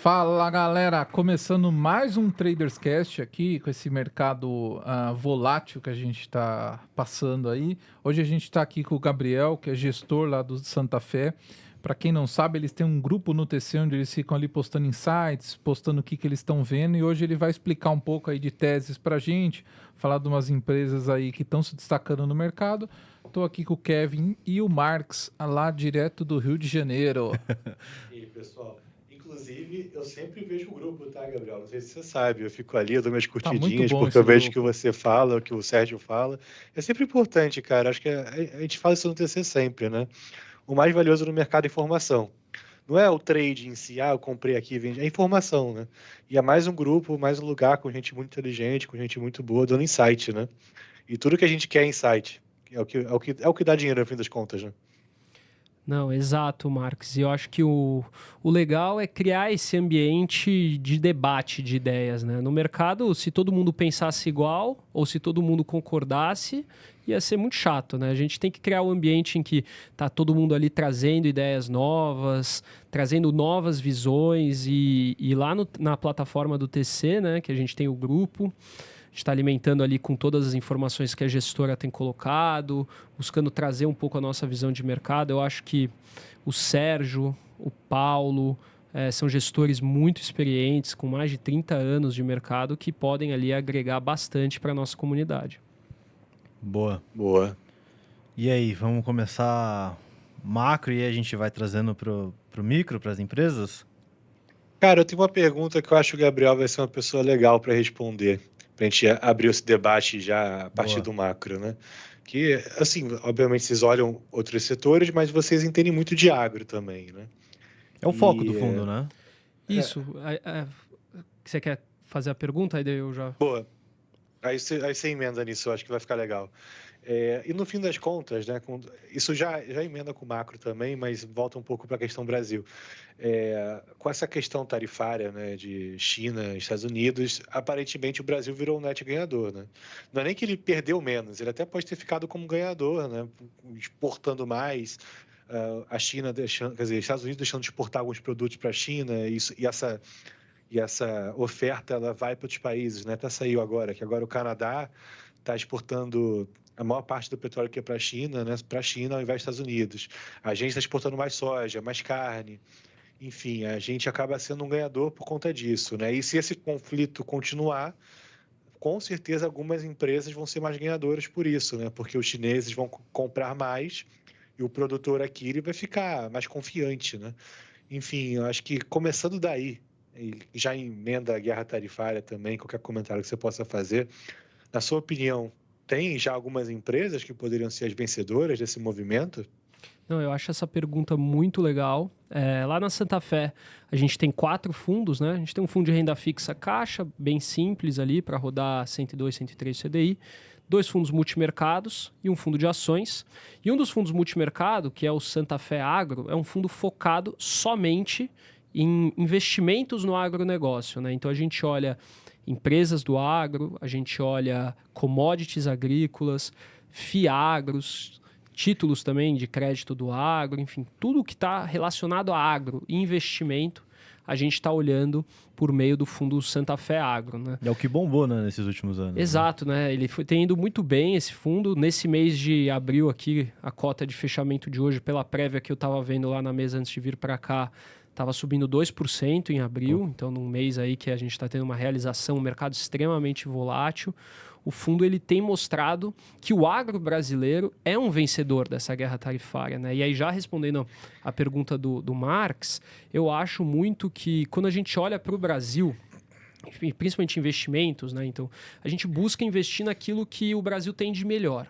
Fala galera, começando mais um Traders Cast aqui com esse mercado volátil que a gente está passando aí. Hoje a gente está aqui com o Gabriel, que é gestor lá do Santa Fé. Para quem não sabe, eles têm um grupo no TC onde eles ficam ali postando insights, postando o que eles estão vendo, e hoje ele vai explicar um pouco aí de teses para a gente, falar de umas empresas aí que estão se destacando no mercado. Estou aqui com o Kevin e o Marx, lá direto do Rio de Janeiro. E aí, pessoal, inclusive eu sempre vejo o grupo, tá, Gabriel? Não sei se você sabe, eu fico ali, eu dou minhas Tá muito curtidinhas, bom porque eu esse vejo o que grupo. você fala, o que o Sérgio fala. É sempre importante, cara. Acho que a gente fala isso no TC sempre, né? O mais valioso no mercado é informação. Não é o trade em si, eu comprei aqui, vendi. É informação, né? E é mais um grupo, mais um lugar com gente muito inteligente, com gente muito boa, dando insight, né? E tudo que a gente quer é insight. É o que dá dinheiro, no fim das contas, né? Não, exato, Marcos. E eu acho que o legal é criar esse ambiente de debate de ideias, né? No mercado, se todo mundo pensasse igual ou se todo mundo concordasse, ia ser muito chato, né? A gente tem que criar um ambiente em que tá todo mundo ali trazendo ideias novas, trazendo novas visões e lá na plataforma do TC, né, que a gente tem o grupo, a gente está alimentando ali com todas as informações que a gestora tem colocado, buscando trazer um pouco a nossa visão de mercado. Eu acho que o Sérgio, o Paulo, são gestores muito experientes, com mais de 30 anos de mercado, que podem ali agregar bastante para a nossa comunidade. Boa. Boa. E aí, vamos começar macro e aí a gente vai trazendo pro micro, para as empresas? Cara, eu tenho uma pergunta que eu acho que o Gabriel vai ser uma pessoa legal para responder, para a gente abrir esse debate já a partir Boa. do macro, né? Que, assim, obviamente vocês olham outros setores, mas vocês entendem muito de agro também, né? É o foco do fundo, né? Isso. Você quer fazer a pergunta? Aí daí eu já... Boa. Aí você emenda nisso, eu acho que vai ficar legal. E no fim das contas, né, isso já emenda com o macro também, mas volta um pouco para a questão Brasil. Com essa questão tarifária, né, de China, Estados Unidos, aparentemente o Brasil virou um net ganhador, né? Não é nem que ele perdeu menos, ele até pode ter ficado como ganhador, né, exportando mais, a China deixando, quer dizer, Estados Unidos deixando de exportar alguns produtos para a China, e essa oferta ela vai para outros países, né? Até saiu agora, que agora o Canadá está exportando a maior parte do petróleo que é para a China, né? Para a China ao invés dos Estados Unidos. A gente está exportando mais soja, mais carne. Enfim, a gente acaba sendo um ganhador por conta disso, né? E se esse conflito continuar, com certeza algumas empresas vão ser mais ganhadoras por isso, né? Porque os chineses vão comprar mais e o produtor aqui ele vai ficar mais confiante, né? Enfim, eu acho que começando daí, e já emenda a guerra tarifária também, qualquer comentário que você possa fazer, na sua opinião, tem já algumas empresas que poderiam ser as vencedoras desse movimento? Não, eu acho essa pergunta muito legal. Lá na Santa Fé, a gente tem 4 fundos, né? A gente tem um fundo de renda fixa caixa, bem simples ali, para rodar 102, 103 CDI. 2 fundos multimercados e um fundo de ações. E um dos fundos multimercado, que é o Santa Fé Agro, é um fundo focado somente em investimentos no agronegócio, né? Então a gente olha empresas do agro, a gente olha commodities agrícolas, fiagros, títulos também de crédito do agro, enfim, tudo que está relacionado a agro e investimento, a gente está olhando por meio do fundo Santa Fé Agro, né? É o que bombou, né, nesses últimos anos. Exato, né? Ele tem indo muito bem, esse fundo. Nesse mês de abril aqui, a cota de fechamento de hoje, pela prévia que eu estava vendo lá na mesa antes de vir para cá, estava subindo 2% em abril. Então, num mês aí que a gente está tendo uma realização, um mercado extremamente volátil. O fundo ele tem mostrado que o agro brasileiro é um vencedor dessa guerra tarifária, né? E aí, já respondendo a pergunta do Marx, eu acho muito que quando a gente olha para o Brasil, principalmente investimentos, né? Então, a gente busca investir naquilo que o Brasil tem de melhor.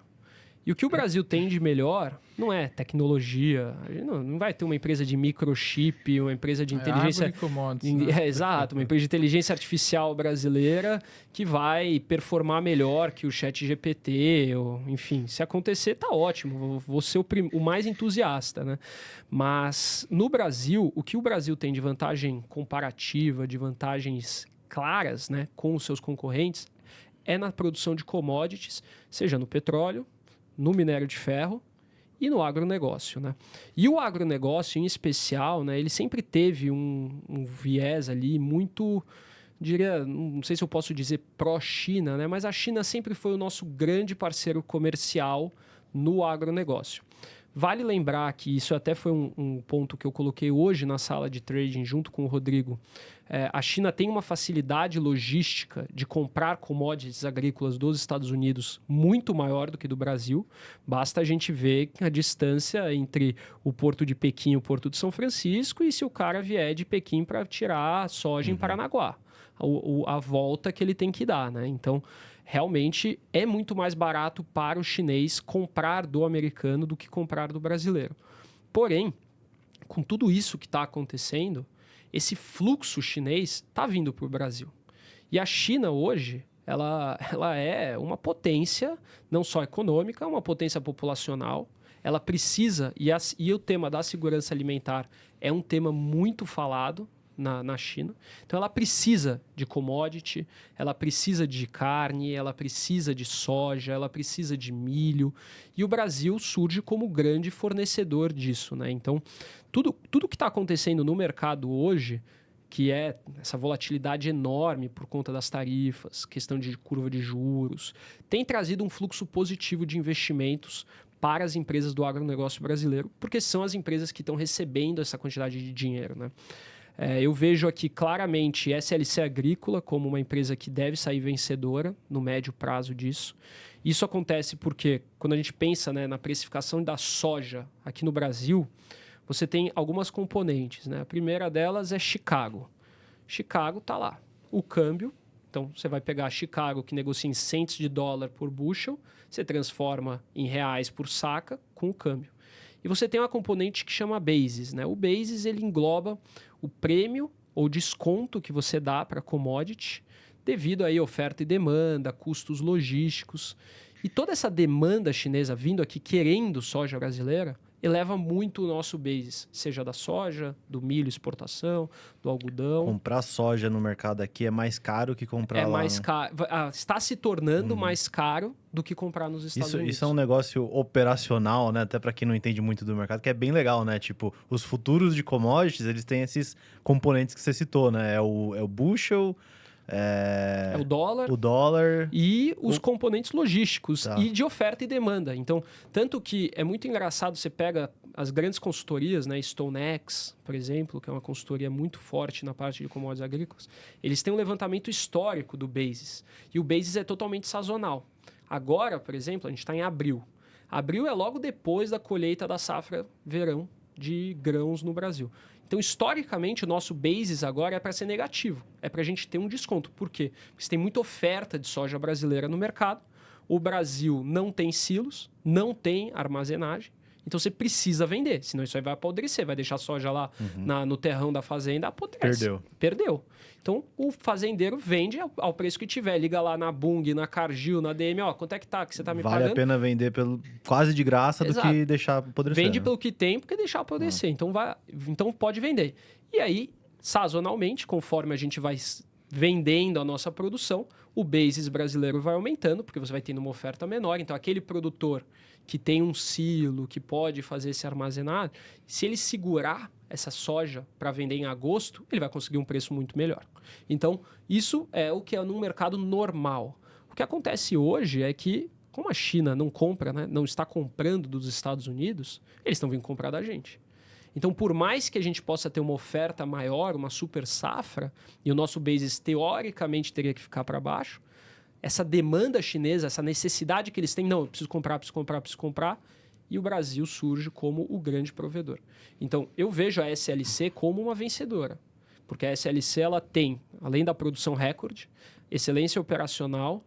E o que o Brasil tem de melhor não é tecnologia. A gente não vai ter uma empresa de microchip, uma empresa de inteligência... Agro e commodities, né? Exato, uma empresa de inteligência artificial brasileira que vai performar melhor que o ChatGPT, ou, enfim, se acontecer, tá ótimo, vou ser o mais entusiasta, né? Mas no Brasil, o que o Brasil tem de vantagem comparativa, de vantagens claras, né, com os seus concorrentes, é na produção de commodities, seja no petróleo, no minério de ferro e no agronegócio, né? E o agronegócio, em especial, né, ele sempre teve um viés ali muito, diria, não sei se eu posso dizer pró-China, né? Mas a China sempre foi o nosso grande parceiro comercial no agronegócio. Vale lembrar que isso até foi um ponto que eu coloquei hoje na sala de trading junto com o Rodrigo. A China tem uma facilidade logística de comprar commodities agrícolas dos Estados Unidos muito maior do que do Brasil. Basta a gente ver a distância entre o porto de Pequim e o porto de São Francisco e se o cara vier de Pequim para tirar soja em Paranaguá. A volta que ele tem que dar, né? Então, realmente é muito mais barato para o chinês comprar do americano do que comprar do brasileiro. Porém, com tudo isso que está acontecendo, esse fluxo chinês está vindo para o Brasil. E a China hoje, ela é uma potência, não só econômica, uma potência populacional. Ela precisa, e o tema da segurança alimentar é um tema muito falado na China. Então, ela precisa de commodity, ela precisa de carne, ela precisa de soja, ela precisa de milho. E o Brasil surge como grande fornecedor disso, né? Então, tudo que está acontecendo no mercado hoje, que é essa volatilidade enorme por conta das tarifas, questão de curva de juros, tem trazido um fluxo positivo de investimentos para as empresas do agronegócio brasileiro, porque são as empresas que estão recebendo essa quantidade de dinheiro, né? Eu vejo aqui claramente SLC Agrícola como uma empresa que deve sair vencedora no médio prazo disso. Isso acontece porque, quando a gente pensa, né, na precificação da soja aqui no Brasil, você tem algumas componentes, né? A primeira delas é Chicago. Chicago está lá. O câmbio, então você vai pegar Chicago, que negocia em centos de dólar por bushel, você transforma em reais por saca com o câmbio. E você tem uma componente que chama basis, né? O basis ele engloba o prêmio ou desconto que você dá para commodity devido aí oferta e demanda, custos logísticos. E toda essa demanda chinesa vindo aqui querendo soja brasileira eleva muito o nosso basis, seja da soja, do milho exportação, do algodão. Comprar soja no mercado aqui é mais caro que comprar lá. É mais caro. Está se tornando mais caro do que comprar nos Estados Unidos. Isso é um negócio operacional, né? Até para quem não entende muito do mercado, que é bem legal, né? Tipo, os futuros de commodities, eles têm esses componentes que você citou, né? É o bushel, é o dólar. O dólar. E os componentes logísticos Tá. e de oferta e demanda. Então, tanto que é muito engraçado, você pega as grandes consultorias, né? StoneX, por exemplo, que é uma consultoria muito forte na parte de commodities agrícolas, eles têm um levantamento histórico do basis. E o basis é totalmente sazonal. Agora, por exemplo, a gente está em abril. Abril é logo depois da colheita da safra verão de grãos no Brasil. Então, historicamente, o nosso basis agora é para ser negativo. É para a gente ter um desconto. Por quê? Porque você tem muita oferta de soja brasileira no mercado. O Brasil não tem silos, não tem armazenagem. Então, você precisa vender. Senão, isso aí vai apodrecer. Vai deixar a soja lá no terrão da fazenda, apodrece. Perdeu. Então, o fazendeiro vende ao preço que tiver. Liga lá na Bung, na Cargill, na DM. Ó, quanto é que tá que você tá me pagando? Vale a pena vender quase de graça Exato. do que deixar apodrecer. Vende pelo que tem, porque deixar apodrecer. Então, pode vender. E aí, sazonalmente, conforme a gente vai vendendo a nossa produção, o basis brasileiro vai aumentando, porque você vai tendo uma oferta menor. Então, aquele produtor que tem um silo, que pode fazer esse armazenar, se ele segurar essa soja para vender em agosto, ele vai conseguir um preço muito melhor. Então, isso é o que é num mercado normal. O que acontece hoje é que, como a China não compra, né, não está comprando dos Estados Unidos, eles estão vindo comprar da gente. Então, por mais que a gente possa ter uma oferta maior, uma super safra, e o nosso basis teoricamente teria que ficar para baixo, essa demanda chinesa, essa necessidade que eles têm, não, eu preciso comprar, e o Brasil surge como o grande provedor. Então, eu vejo a SLC como uma vencedora, porque a SLC ela tem, além da produção recorde, excelência operacional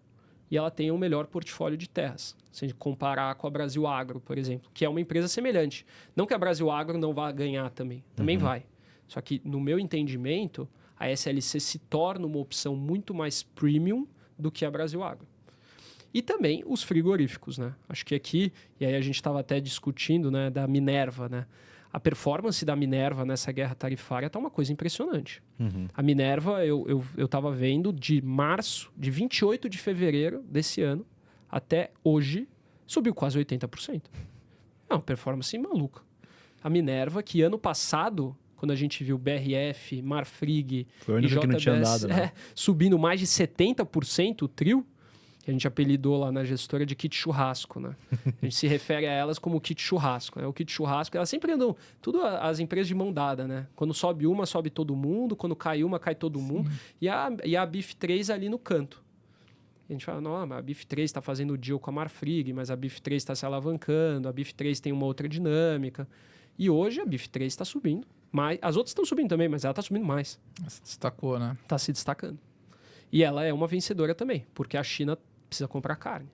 e ela tem um melhor portfólio de terras. Se a gente comparar com a Brasil Agro, por exemplo, que é uma empresa semelhante. Não que a Brasil Agro não vá ganhar também vai. Só que, no meu entendimento, a SLC se torna uma opção muito mais premium do que a Brasil Agro. E também os frigoríficos, né? Acho que aqui, e aí a gente estava até discutindo, né, da Minerva, né? A performance da Minerva nessa guerra tarifária está uma coisa impressionante. A Minerva, eu estava vendo de 28 de fevereiro desse ano até hoje, subiu quase 80%. É uma performance maluca. A Minerva, que ano passado, quando a gente viu BRF, Marfrig Foi o e único que não tinha JBS andado, né? subindo mais de 70%, o trio, que a gente apelidou lá na gestora de kit churrasco, né? A gente se refere a elas como kit churrasco, né? O kit churrasco, elas sempre andam, tudo as empresas de mão dada, né? Quando sobe uma, sobe todo mundo, quando cai uma, cai todo mundo. E a BIF 3 ali no canto. A gente fala, não, mas a BIF 3 está fazendo deal com a Marfrig, mas a BIF 3 está se alavancando, a BIF 3 tem uma outra dinâmica. E hoje a BIF 3 está subindo. Mas, as outras estão subindo também, mas ela está subindo mais. Se destacou, né? Está se destacando. E ela é uma vencedora também, porque a China precisa comprar carne.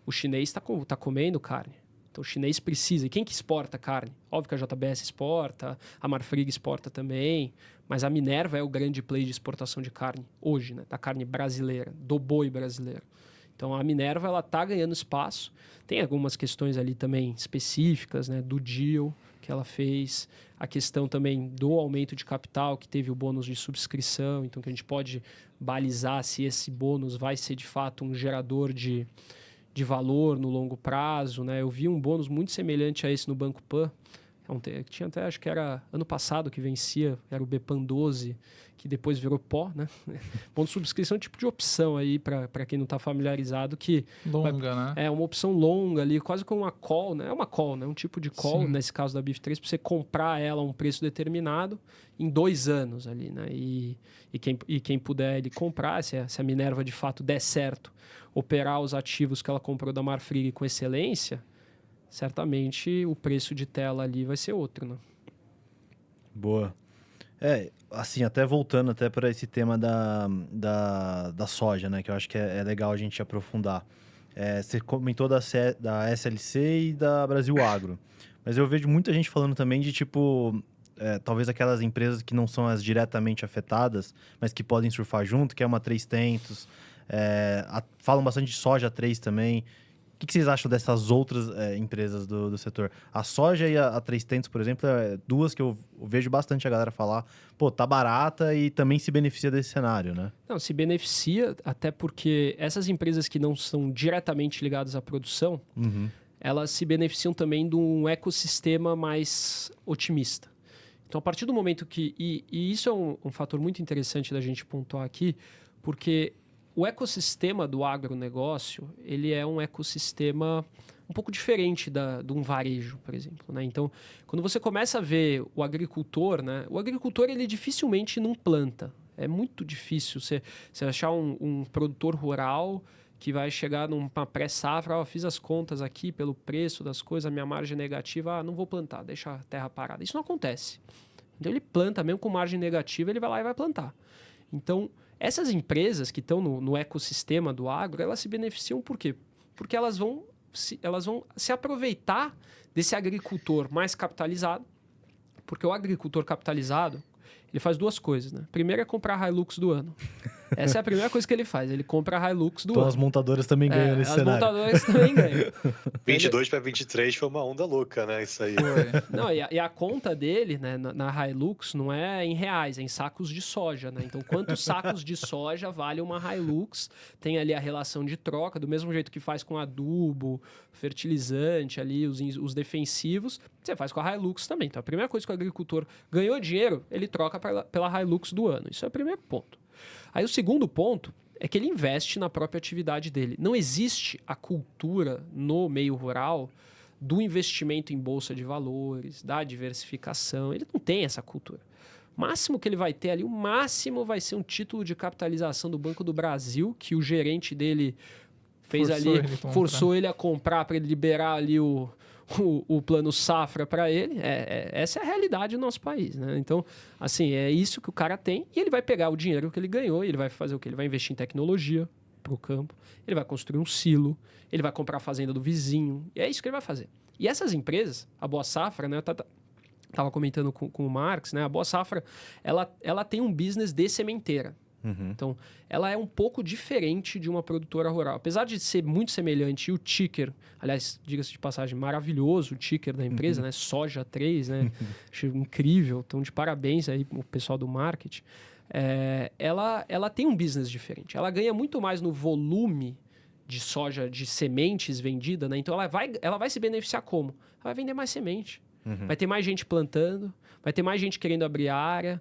O chinês está comendo carne. Então o chinês precisa. E quem que exporta carne? Óbvio que a JBS exporta, a Marfrig exporta também, mas a Minerva é o grande play de exportação de carne hoje, né? Da carne brasileira, do boi brasileiro. Então a Minerva ela está ganhando espaço. Tem algumas questões ali também específicas, né? Do deal que ela fez, a questão também do aumento de capital, que teve o bônus de subscrição, então que a gente pode balizar se esse bônus vai ser de fato um gerador de valor no longo prazo, né? Eu vi um bônus muito semelhante a esse no Banco Pan, tinha até, acho que era ano passado que vencia, era o BPAN 12, que depois virou pó, né? Bônus de subscrição é um tipo de opção aí, para quem não está familiarizado, que Longa, né? é uma opção longa ali, quase como uma call, né? É uma call, né? Um tipo de call, Sim. nesse caso da BIF 3, para você comprar ela a um preço determinado em 2 anos ali, né? E quem puder ele comprar, se a Minerva de fato der certo, operar os ativos que ela comprou da Marfrig com excelência, certamente o preço de tela ali vai ser outro, né? Boa. Assim, até voltando até para esse tema da soja, né? Que eu acho que é legal a gente aprofundar. Você comentou da SLC e da Brasil Agro. Mas eu vejo muita gente falando também de, tipo, talvez aquelas empresas que não são as diretamente afetadas, mas que podem surfar junto, que é uma 3tentos. Falam bastante de soja 3 também. O que vocês acham dessas outras empresas do setor? A soja e a 3tentos, por exemplo, duas que eu vejo bastante a galera falar, pô, tá barata e também se beneficia desse cenário, né? Não, se beneficia, até porque essas empresas que não são diretamente ligadas à produção, elas se beneficiam também de um ecossistema mais otimista. Então, a partir do momento que... E isso é um fator muito interessante da gente pontuar aqui, porque o ecossistema do agronegócio, ele é um ecossistema um pouco diferente de um varejo, por exemplo, né? Então, quando você começa a ver o agricultor, né? O agricultor, ele dificilmente não planta. É muito difícil você achar um produtor rural que vai chegar numa pré-safra, fiz as contas aqui pelo preço das coisas, a minha margem negativa, não vou plantar, deixa a terra parada. Isso não acontece. Então, ele planta, mesmo com margem negativa, ele vai lá e vai plantar. Então, essas empresas que estão no ecossistema do agro, elas se beneficiam por quê? Porque elas vão se aproveitar desse agricultor mais capitalizado, porque o agricultor capitalizado, ele faz 2 coisas, né? Primeiro é comprar a Hilux do ano. Essa é a primeira coisa que ele faz, ele compra a Hilux do Então ano. as montadoras também ganham nesse cenário. As montadoras também ganham. 22 para 23 foi uma onda louca, né? Isso aí. Não, e a conta dele, né, na Hilux não é em reais, é em sacos de soja, né? Então, quantos sacos de soja vale uma Hilux? Tem ali a relação de troca, do mesmo jeito que faz com adubo, fertilizante, ali, os defensivos, você faz com a Hilux também. Então, a primeira coisa que o agricultor ganhou dinheiro, ele troca pela Hilux do ano. Isso é o primeiro ponto. Aí o segundo ponto é que ele investe na própria atividade dele. Não existe a cultura no meio rural do investimento em bolsa de valores, da diversificação. Ele não tem essa cultura. O máximo que ele vai ter ali, o máximo vai ser um título de capitalização do Banco do Brasil, que o gerente dele forçou ele a comprar para ele liberar ali o plano safra para ele. Essa é a realidade do nosso país, né? Então, assim, é isso que o cara tem e ele vai pegar o dinheiro que ele ganhou e ele vai fazer o quê? Ele vai investir em tecnologia para o campo, ele vai construir um silo, ele vai comprar a fazenda do vizinho, e é isso que ele vai fazer. E essas empresas, a Boa Safra, né? Tava comentando com o Marx, né? A Boa Safra, ela tem um business de sementeira. Então, ela é um pouco diferente de uma produtora rural. Apesar de ser muito semelhante, e o ticker, aliás, diga-se de passagem, maravilhoso o ticker da empresa, né? Soja 3, né? Acho incrível. Então, de parabéns aí o pessoal do marketing. Ela tem um business diferente. Ela ganha muito mais no volume de soja de sementes vendida, né? Então ela vai se beneficiar como? Ela vai vender mais semente. Vai ter mais gente plantando, vai ter mais gente querendo abrir área,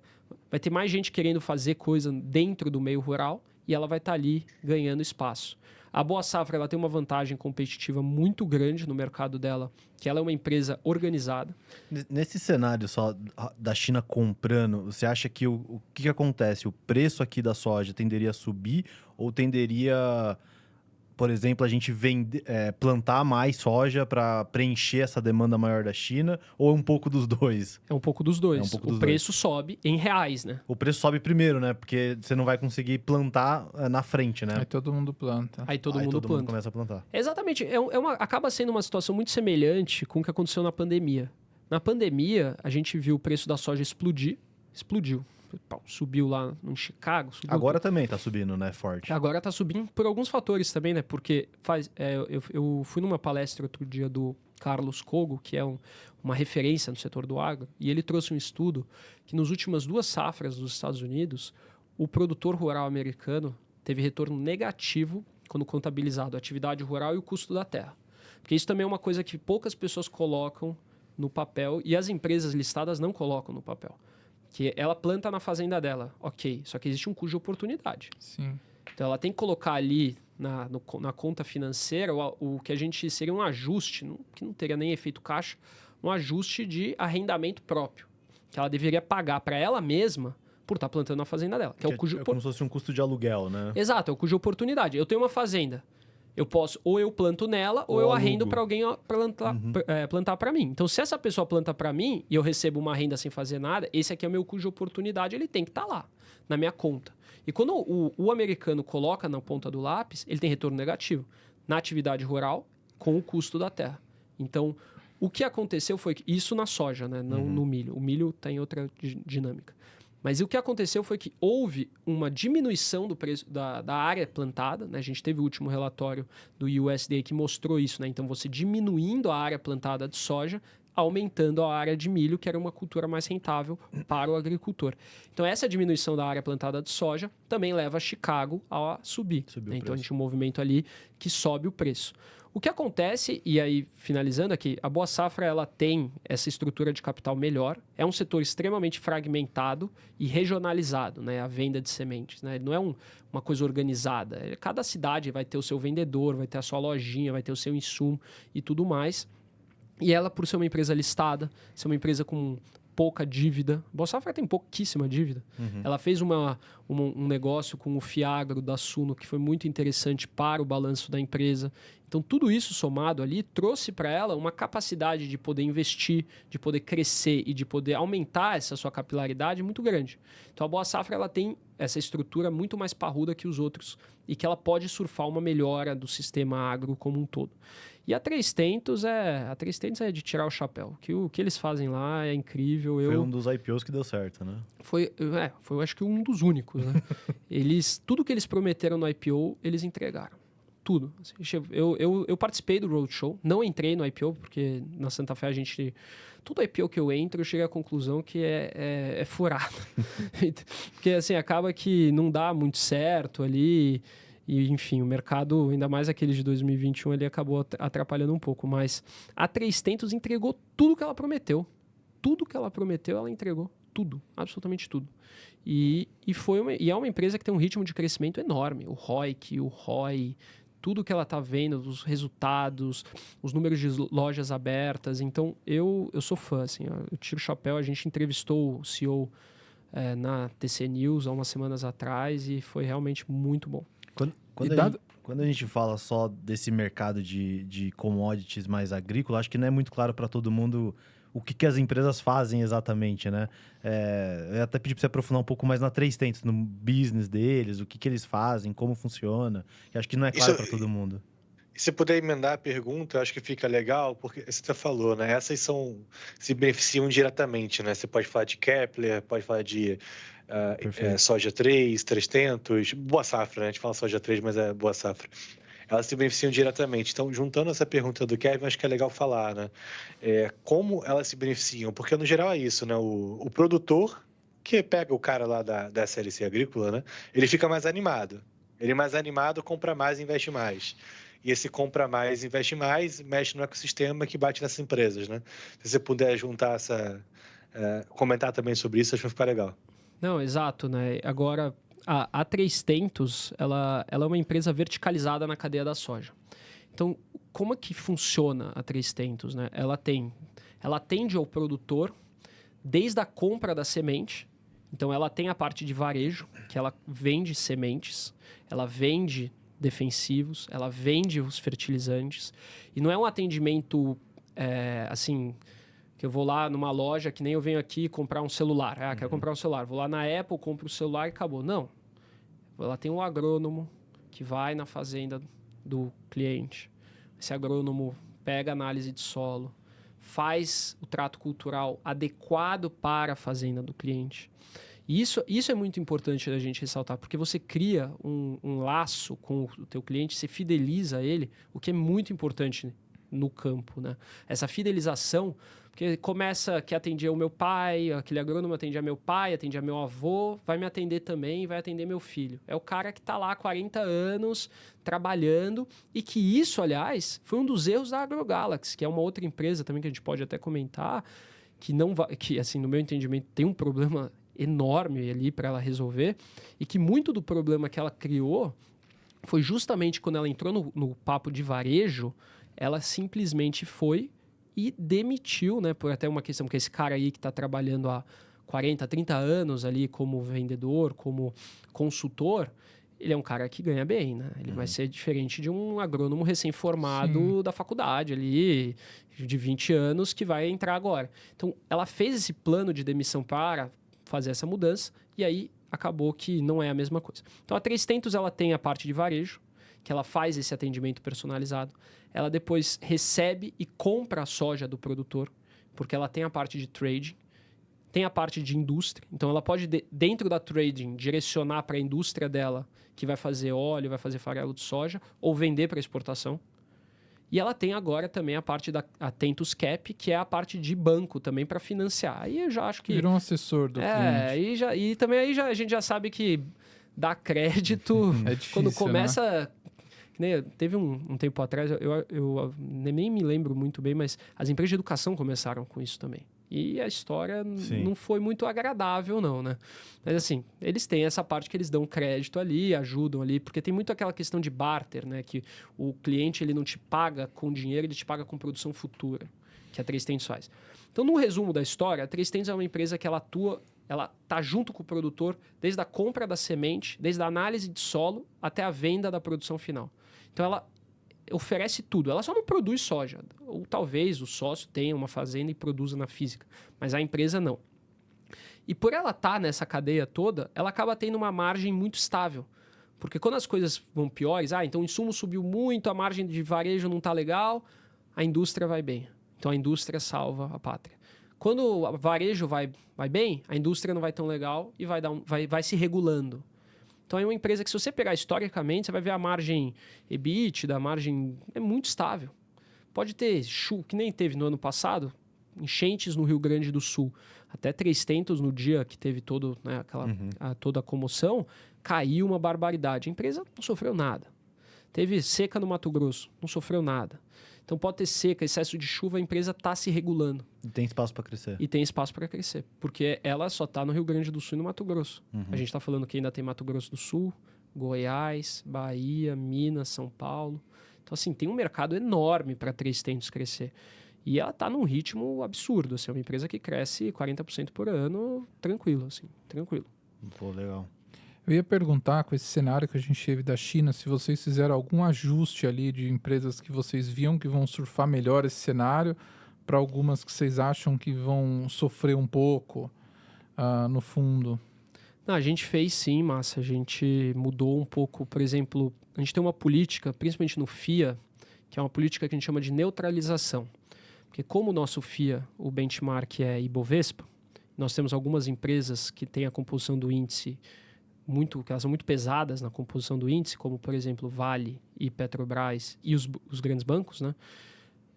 vai ter mais gente querendo fazer coisa dentro do meio rural e ela vai estar ali ganhando espaço. A Boa Safra ela tem uma vantagem competitiva muito grande no mercado dela, que ela é uma empresa organizada. Nesse cenário só da China comprando, você acha que o que acontece? O preço aqui da soja tenderia a subir ou tenderia, por exemplo, a gente plantar mais soja para preencher essa demanda maior da China, ou é um pouco dos dois? É um pouco dos dois. É um pouco dos o preço sobe em reais, né? O preço sobe primeiro, né? Porque você não vai conseguir plantar na frente, né? Aí todo mundo planta. Aí todo mundo planta. Começa a plantar. Exatamente. Acaba sendo uma situação muito semelhante com o que aconteceu na pandemia. Na pandemia, a gente viu o preço da soja explodir. Explodiu. Subiu lá em Chicago. Agora também tá subindo, né? Forte. Agora tá subindo por alguns fatores também, né? Porque eu fui numa palestra outro dia do Carlos Cogo, que é uma referência no setor do agro, e ele trouxe um estudo que nas últimas 2 safras dos Estados Unidos, o produtor rural americano teve retorno negativo quando contabilizado a atividade rural e o custo da terra. Porque isso também é uma coisa que poucas pessoas colocam no papel e as empresas listadas não colocam no papel. Que ela planta na fazenda dela, ok, só que existe um custo de oportunidade. Sim. Então ela tem que colocar ali na conta financeira o que a gente seria um ajuste, que não teria nem efeito caixa, um ajuste de arrendamento próprio, que ela deveria pagar para ela mesma por estar plantando na fazenda dela. Que é como se fosse um custo de aluguel, né? Exato, é o custo de oportunidade. Eu tenho uma fazenda. Eu posso, ou eu planto nela, ou eu arrendo para alguém plantar para mim. Então, se essa pessoa planta para mim e eu recebo uma renda sem fazer nada, esse aqui é o meu custo de oportunidade, ele tem que estar lá, na minha conta. E quando o americano coloca na ponta do lápis, ele tem retorno negativo na atividade rural com o custo da terra. Então, o que aconteceu foi que isso na soja, né? Não no milho. O milho tem outra dinâmica. Mas o que aconteceu foi que houve uma diminuição do preço da área plantada, né? A gente teve o último relatório do USDA que mostrou isso, né? Então, você diminuindo a área plantada de soja, aumentando a área de milho, que era uma cultura mais rentável para o agricultor. Então, essa diminuição da área plantada de soja também leva Chicago a subir. Né? Então, a gente tem um movimento ali que sobe o preço. O que acontece, e aí finalizando aqui, a Boa Safra ela tem essa estrutura de capital melhor, é um setor extremamente fragmentado e regionalizado, né? A venda de sementes, né? Não é uma coisa organizada. Cada cidade vai ter o seu vendedor, vai ter a sua lojinha, vai ter o seu insumo e tudo mais. E ela, por ser uma empresa listada, ser uma empresa com pouca dívida. Boa Safra tem pouquíssima dívida. Ela fez um negócio com o Fiagro da Suno que foi muito interessante para o balanço da empresa. Então, tudo isso somado ali trouxe para ela uma capacidade de poder investir, de poder crescer e de poder aumentar essa sua capilaridade muito grande. Então, a Boa Safra ela tem essa estrutura muito mais parruda que os outros e que ela pode surfar uma melhora do sistema agro como um todo. E a Três Tentos é de tirar o chapéu. O que eles fazem lá é incrível. Foi um dos IPOs que deu certo, né? Foi acho que um dos únicos, né? Tudo que eles prometeram no IPO, eles entregaram. Tudo. Eu participei do Roadshow, não entrei no IPO, porque na Santa Fé todo IPO que eu entro, eu chego à conclusão que é furado. Porque assim, acaba que não dá muito certo ali. E, enfim, o mercado, ainda mais aquele de 2021, ele acabou atrapalhando um pouco. Mas a Três Tentos entregou tudo que ela prometeu. Tudo que ela prometeu, ela entregou. Tudo. Absolutamente tudo. E é uma empresa que tem um ritmo de crescimento enorme. O ROIC, o ROI, tudo que ela está vendo, os resultados, os números de lojas abertas. Então, eu sou fã. Assim, eu tiro o chapéu. A gente entrevistou o CEO na TC News há umas semanas atrás e foi realmente muito bom. Quando a gente fala só desse mercado de commodities mais agrícola, acho que não é muito claro para todo mundo o que as empresas fazem exatamente, né? Eu até pedi para você aprofundar um pouco mais na Três Tentos, no business deles, o que eles fazem, como funciona. Que acho que não é claro para todo mundo. E se puder emendar a pergunta, acho que fica legal, porque você falou, né? Essas se beneficiam diretamente, né? Você pode falar de Kepler, pode falar de Soja 3, Três Tentos, Boa Safra, né? A gente fala Soja 3, mas é Boa Safra. Elas se beneficiam diretamente. Então, juntando essa pergunta do Kevin, acho que é legal falar, né? Como elas se beneficiam? Porque, no geral, é isso, né? O produtor, que pega o cara lá da SLC Agrícola, né? Ele fica mais animado. Ele mais animado compra mais e investe mais. E esse compra mais, investe mais, mexe no ecossistema que bate nessas empresas, né? Se você puder juntar comentar também sobre isso, acho que vai ficar legal. Não, exato, né? Agora, a 3tentos, ela é uma empresa verticalizada na cadeia da soja. Então, como é que funciona a 3tentos, né? Ela atende ao produtor desde a compra da semente. Então, ela tem a parte de varejo, que ela vende sementes, ela vende defensivos, ela vende os fertilizantes. E não é um atendimento, assim, que eu vou lá numa loja, que nem eu venho aqui comprar um celular. Quero comprar um celular. Vou lá na Apple, compro o celular e acabou. Não. Ela tem um agrônomo que vai na fazenda do cliente. Esse agrônomo pega a análise de solo, faz o trato cultural adequado para a fazenda do cliente. E isso é muito importante da gente ressaltar, porque você cria um laço com o teu cliente, você fideliza ele, o que é muito importante no campo, né? Essa fidelização, porque começa que atendia o meu pai, aquele agrônomo atendia meu pai, atendia meu avô, vai me atender também, vai atender meu filho. É o cara que está lá há 40 anos trabalhando e que isso, aliás, foi um dos erros da AgroGalaxy, que é uma outra empresa também que a gente pode até comentar, que assim, no meu entendimento, tem um problema enorme ali para ela resolver e que muito do problema que ela criou foi justamente quando ela entrou no papo de varejo, ela simplesmente foi e demitiu, né, por até uma questão, porque esse cara aí que está trabalhando há 40, 30 anos ali como vendedor, como consultor, ele é um cara que ganha bem, né? Ele vai ser diferente de um agrônomo recém-formado da faculdade ali, de 20 anos, que vai entrar agora. Então, ela fez esse plano de demissão para fazer essa mudança e aí acabou que não é a mesma coisa. Então, a 3tentos, ela tem a parte de varejo, que ela faz esse atendimento personalizado. Ela depois recebe e compra a soja do produtor, porque ela tem a parte de trading, tem a parte de indústria. Então, ela pode, dentro da trading, direcionar para a indústria dela, que vai fazer óleo, vai fazer farelo de soja, ou vender para exportação. E ela tem agora também a parte da Atentos Cap, que é a parte de banco também para financiar. Aí eu já acho que... Virou um assessor do cliente. E também aí a gente já sabe que dar crédito... É difícil, quando começa... né? Teve um tempo atrás, eu nem me lembro muito bem, mas as empresas de educação começaram com isso também. E a história não foi muito agradável, não, né? Mas assim, eles têm essa parte que eles dão crédito ali, ajudam ali, porque tem muito aquela questão de barter, né? Que o cliente ele não te paga com dinheiro, ele te paga com produção futura, que a 3tentos faz. Então, no resumo da história, a 3tentos é uma empresa que ela atua, ela está junto com o produtor desde a compra da semente, desde a análise de solo até a venda da produção final. Então, ela oferece tudo. Ela só não produz soja. Ou talvez o sócio tenha uma fazenda e produza na física, mas a empresa não. E por ela estar nessa cadeia toda, ela acaba tendo uma margem muito estável. Porque quando as coisas vão piores, então o insumo subiu muito, a margem de varejo não está legal, a indústria vai bem. Então a indústria salva a pátria. Quando o varejo vai bem, a indústria não vai tão legal e vai se regulando. Então, é uma empresa que, se você pegar historicamente, você vai ver a margem EBITDA, a margem é muito estável. Pode ter chuva, que nem teve no ano passado, enchentes no Rio Grande do Sul. Até 3tentos, no dia que teve toda a comoção, caiu uma barbaridade. A empresa não sofreu nada. Teve seca no Mato Grosso, não sofreu nada. Então, pode ter seca, excesso de chuva, a empresa está se regulando. E tem espaço para crescer. E tem espaço para crescer, porque ela só está no Rio Grande do Sul e no Mato Grosso. A gente está falando que ainda tem Mato Grosso do Sul, Goiás, Bahia, Minas, São Paulo. Então, assim, tem um mercado enorme para 3tentos crescer. E ela está num ritmo absurdo. Assim, é uma empresa que cresce 40% por ano, tranquilo, assim, tranquilo. Pô, legal. Eu ia perguntar, com esse cenário que a gente teve da China, se vocês fizeram algum ajuste ali de empresas que vocês viam que vão surfar melhor esse cenário, para algumas que vocês acham que vão sofrer um pouco no fundo. Não, a gente fez sim, Massa. A gente mudou um pouco. Por exemplo, a gente tem uma política, principalmente no FIA, que é uma política que a gente chama de neutralização. Porque como o nosso FIA, o benchmark é Ibovespa, nós temos algumas empresas que têm a composição do índice que elas são muito pesadas na composição do índice, como, por exemplo, Vale e Petrobras e os grandes bancos, né?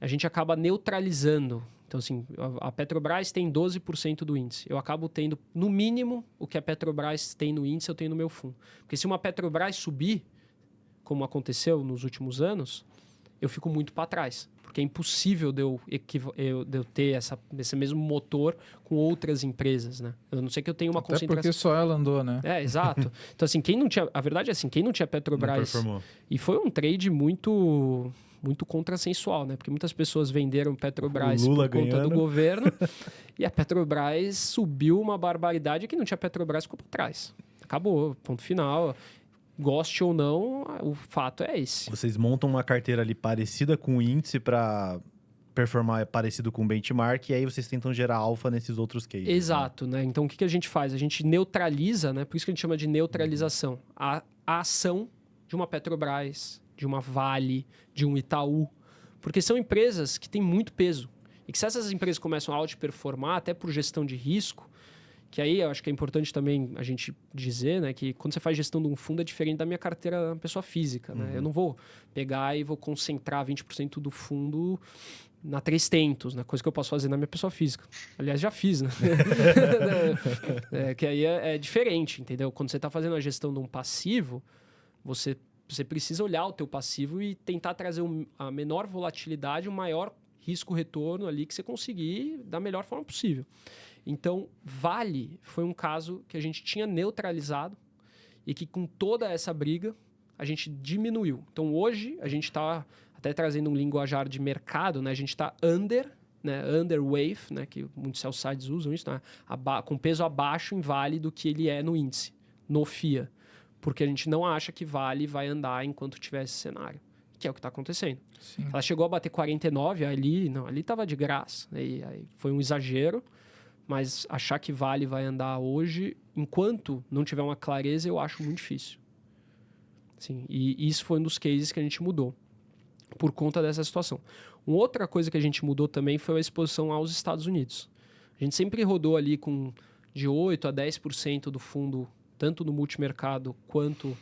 A gente acaba neutralizando. Então, assim, a Petrobras tem 12% do índice. Eu acabo tendo, no mínimo, o que a Petrobras tem no índice, eu tenho no meu fundo. Porque se uma Petrobras subir, como aconteceu nos últimos anos, eu fico muito para trás. Porque é impossível de eu ter esse mesmo motor com outras empresas, né? Eu não sei que eu tenha uma Até concentração... porque só ela andou, né? Exato. Então, assim, a verdade é assim, quem não tinha Petrobras... E foi um trade muito contrassensual, né? Porque muitas pessoas venderam Petrobras por conta do governo e a Petrobras subiu uma barbaridade, e quem não tinha Petrobras ficou para trás. Acabou, ponto final. Goste ou não, o fato é esse. Vocês montam uma carteira ali parecida com o índice para performar parecido com o benchmark, e aí vocês tentam gerar alfa nesses outros cases. Exato, né? Então, o que a gente faz? A gente neutraliza, né? Por isso que a gente chama de neutralização. A ação de uma Petrobras, de uma Vale, de um Itaú. Porque são empresas que têm muito peso. E que se essas empresas começam a outperformar, até por gestão de risco, que aí eu acho que é importante também a gente dizer, né, que quando você faz gestão de um fundo é diferente da minha carteira pessoa física, né? Eu não vou pegar e vou concentrar 20% do fundo na 300, né? Coisa que eu posso fazer na minha pessoa física. Aliás, já fiz, né? Que aí é diferente, entendeu? Quando você está fazendo a gestão de um passivo, você precisa olhar o teu passivo e tentar trazer a menor volatilidade, o maior risco-retorno ali que você conseguir da melhor forma possível. Então, Vale foi um caso que a gente tinha neutralizado e que com toda essa briga a gente diminuiu. Então, hoje a gente está até trazendo um linguajar de mercado, né? A gente está underweight, né? Que muitos sell-sides usam isso, né? Com peso abaixo em Vale do que ele é no índice, no FIA. Porque a gente não acha que Vale vai andar enquanto tiver esse cenário, que é o que está acontecendo. Sim. Ela chegou a bater 49, ali estava de graça. Aí foi um exagero. Mas achar que Vale vai andar hoje, enquanto não tiver uma clareza, eu acho muito difícil. Sim, e isso foi um dos cases que a gente mudou, por conta dessa situação. Uma outra coisa que a gente mudou também foi a exposição aos Estados Unidos. A gente sempre rodou ali com de 8% a 10% do fundo, tanto no multimercado quanto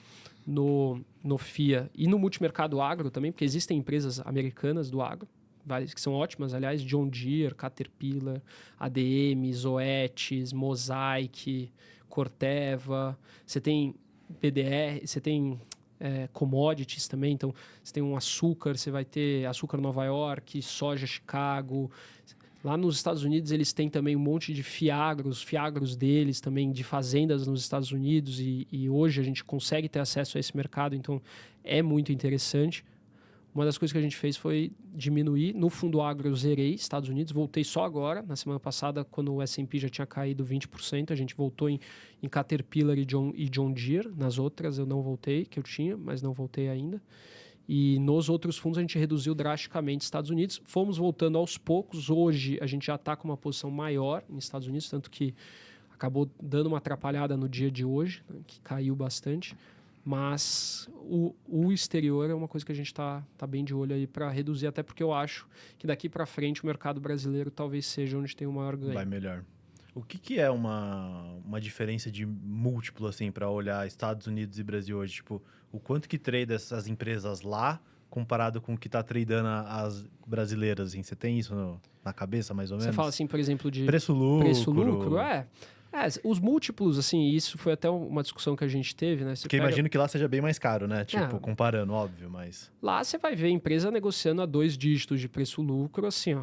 no FIA e no multimercado agro também, porque existem empresas americanas do agro, várias que são ótimas, aliás, John Deere, Caterpillar, ADM, Zoetis, Mosaic, Corteva. Você tem BDR, você tem commodities também. Então, você tem um açúcar, você vai ter açúcar Nova York, soja Chicago. Lá nos Estados Unidos, eles têm também um monte de fiagros deles também, de fazendas nos Estados Unidos. E hoje a gente consegue ter acesso a esse mercado, então é muito interessante. Uma das coisas que a gente fez foi diminuir. No fundo agro eu zerei Estados Unidos, voltei só agora. Na semana passada, quando o S&P já tinha caído 20%, a gente voltou em Caterpillar e John Deere. Nas outras eu não voltei, que eu tinha, mas não voltei ainda. E nos outros fundos a gente reduziu drasticamente Estados Unidos. Fomos voltando aos poucos. Hoje a gente já está com uma posição maior nos Estados Unidos, tanto que acabou dando uma atrapalhada no dia de hoje, né, que caiu bastante. Mas o exterior é uma coisa que a gente está bem de olho aí para reduzir, até porque eu acho que daqui para frente o mercado brasileiro talvez seja onde tem o maior ganho. Vai melhor. O que é uma diferença de múltiplo assim para olhar Estados Unidos e Brasil hoje? Tipo, o quanto que trade essas empresas lá comparado com o que está tradando as brasileiras? Assim? Você tem isso na cabeça, mais ou menos? Você fala assim, por exemplo, de preço-lucro. Os múltiplos, assim, isso foi até uma discussão que a gente teve, né? Porque imagino que lá seja bem mais caro, né? Tipo, comparando, óbvio, mas... Lá você vai ver a empresa negociando a 2 dígitos de preço-lucro, assim, ó,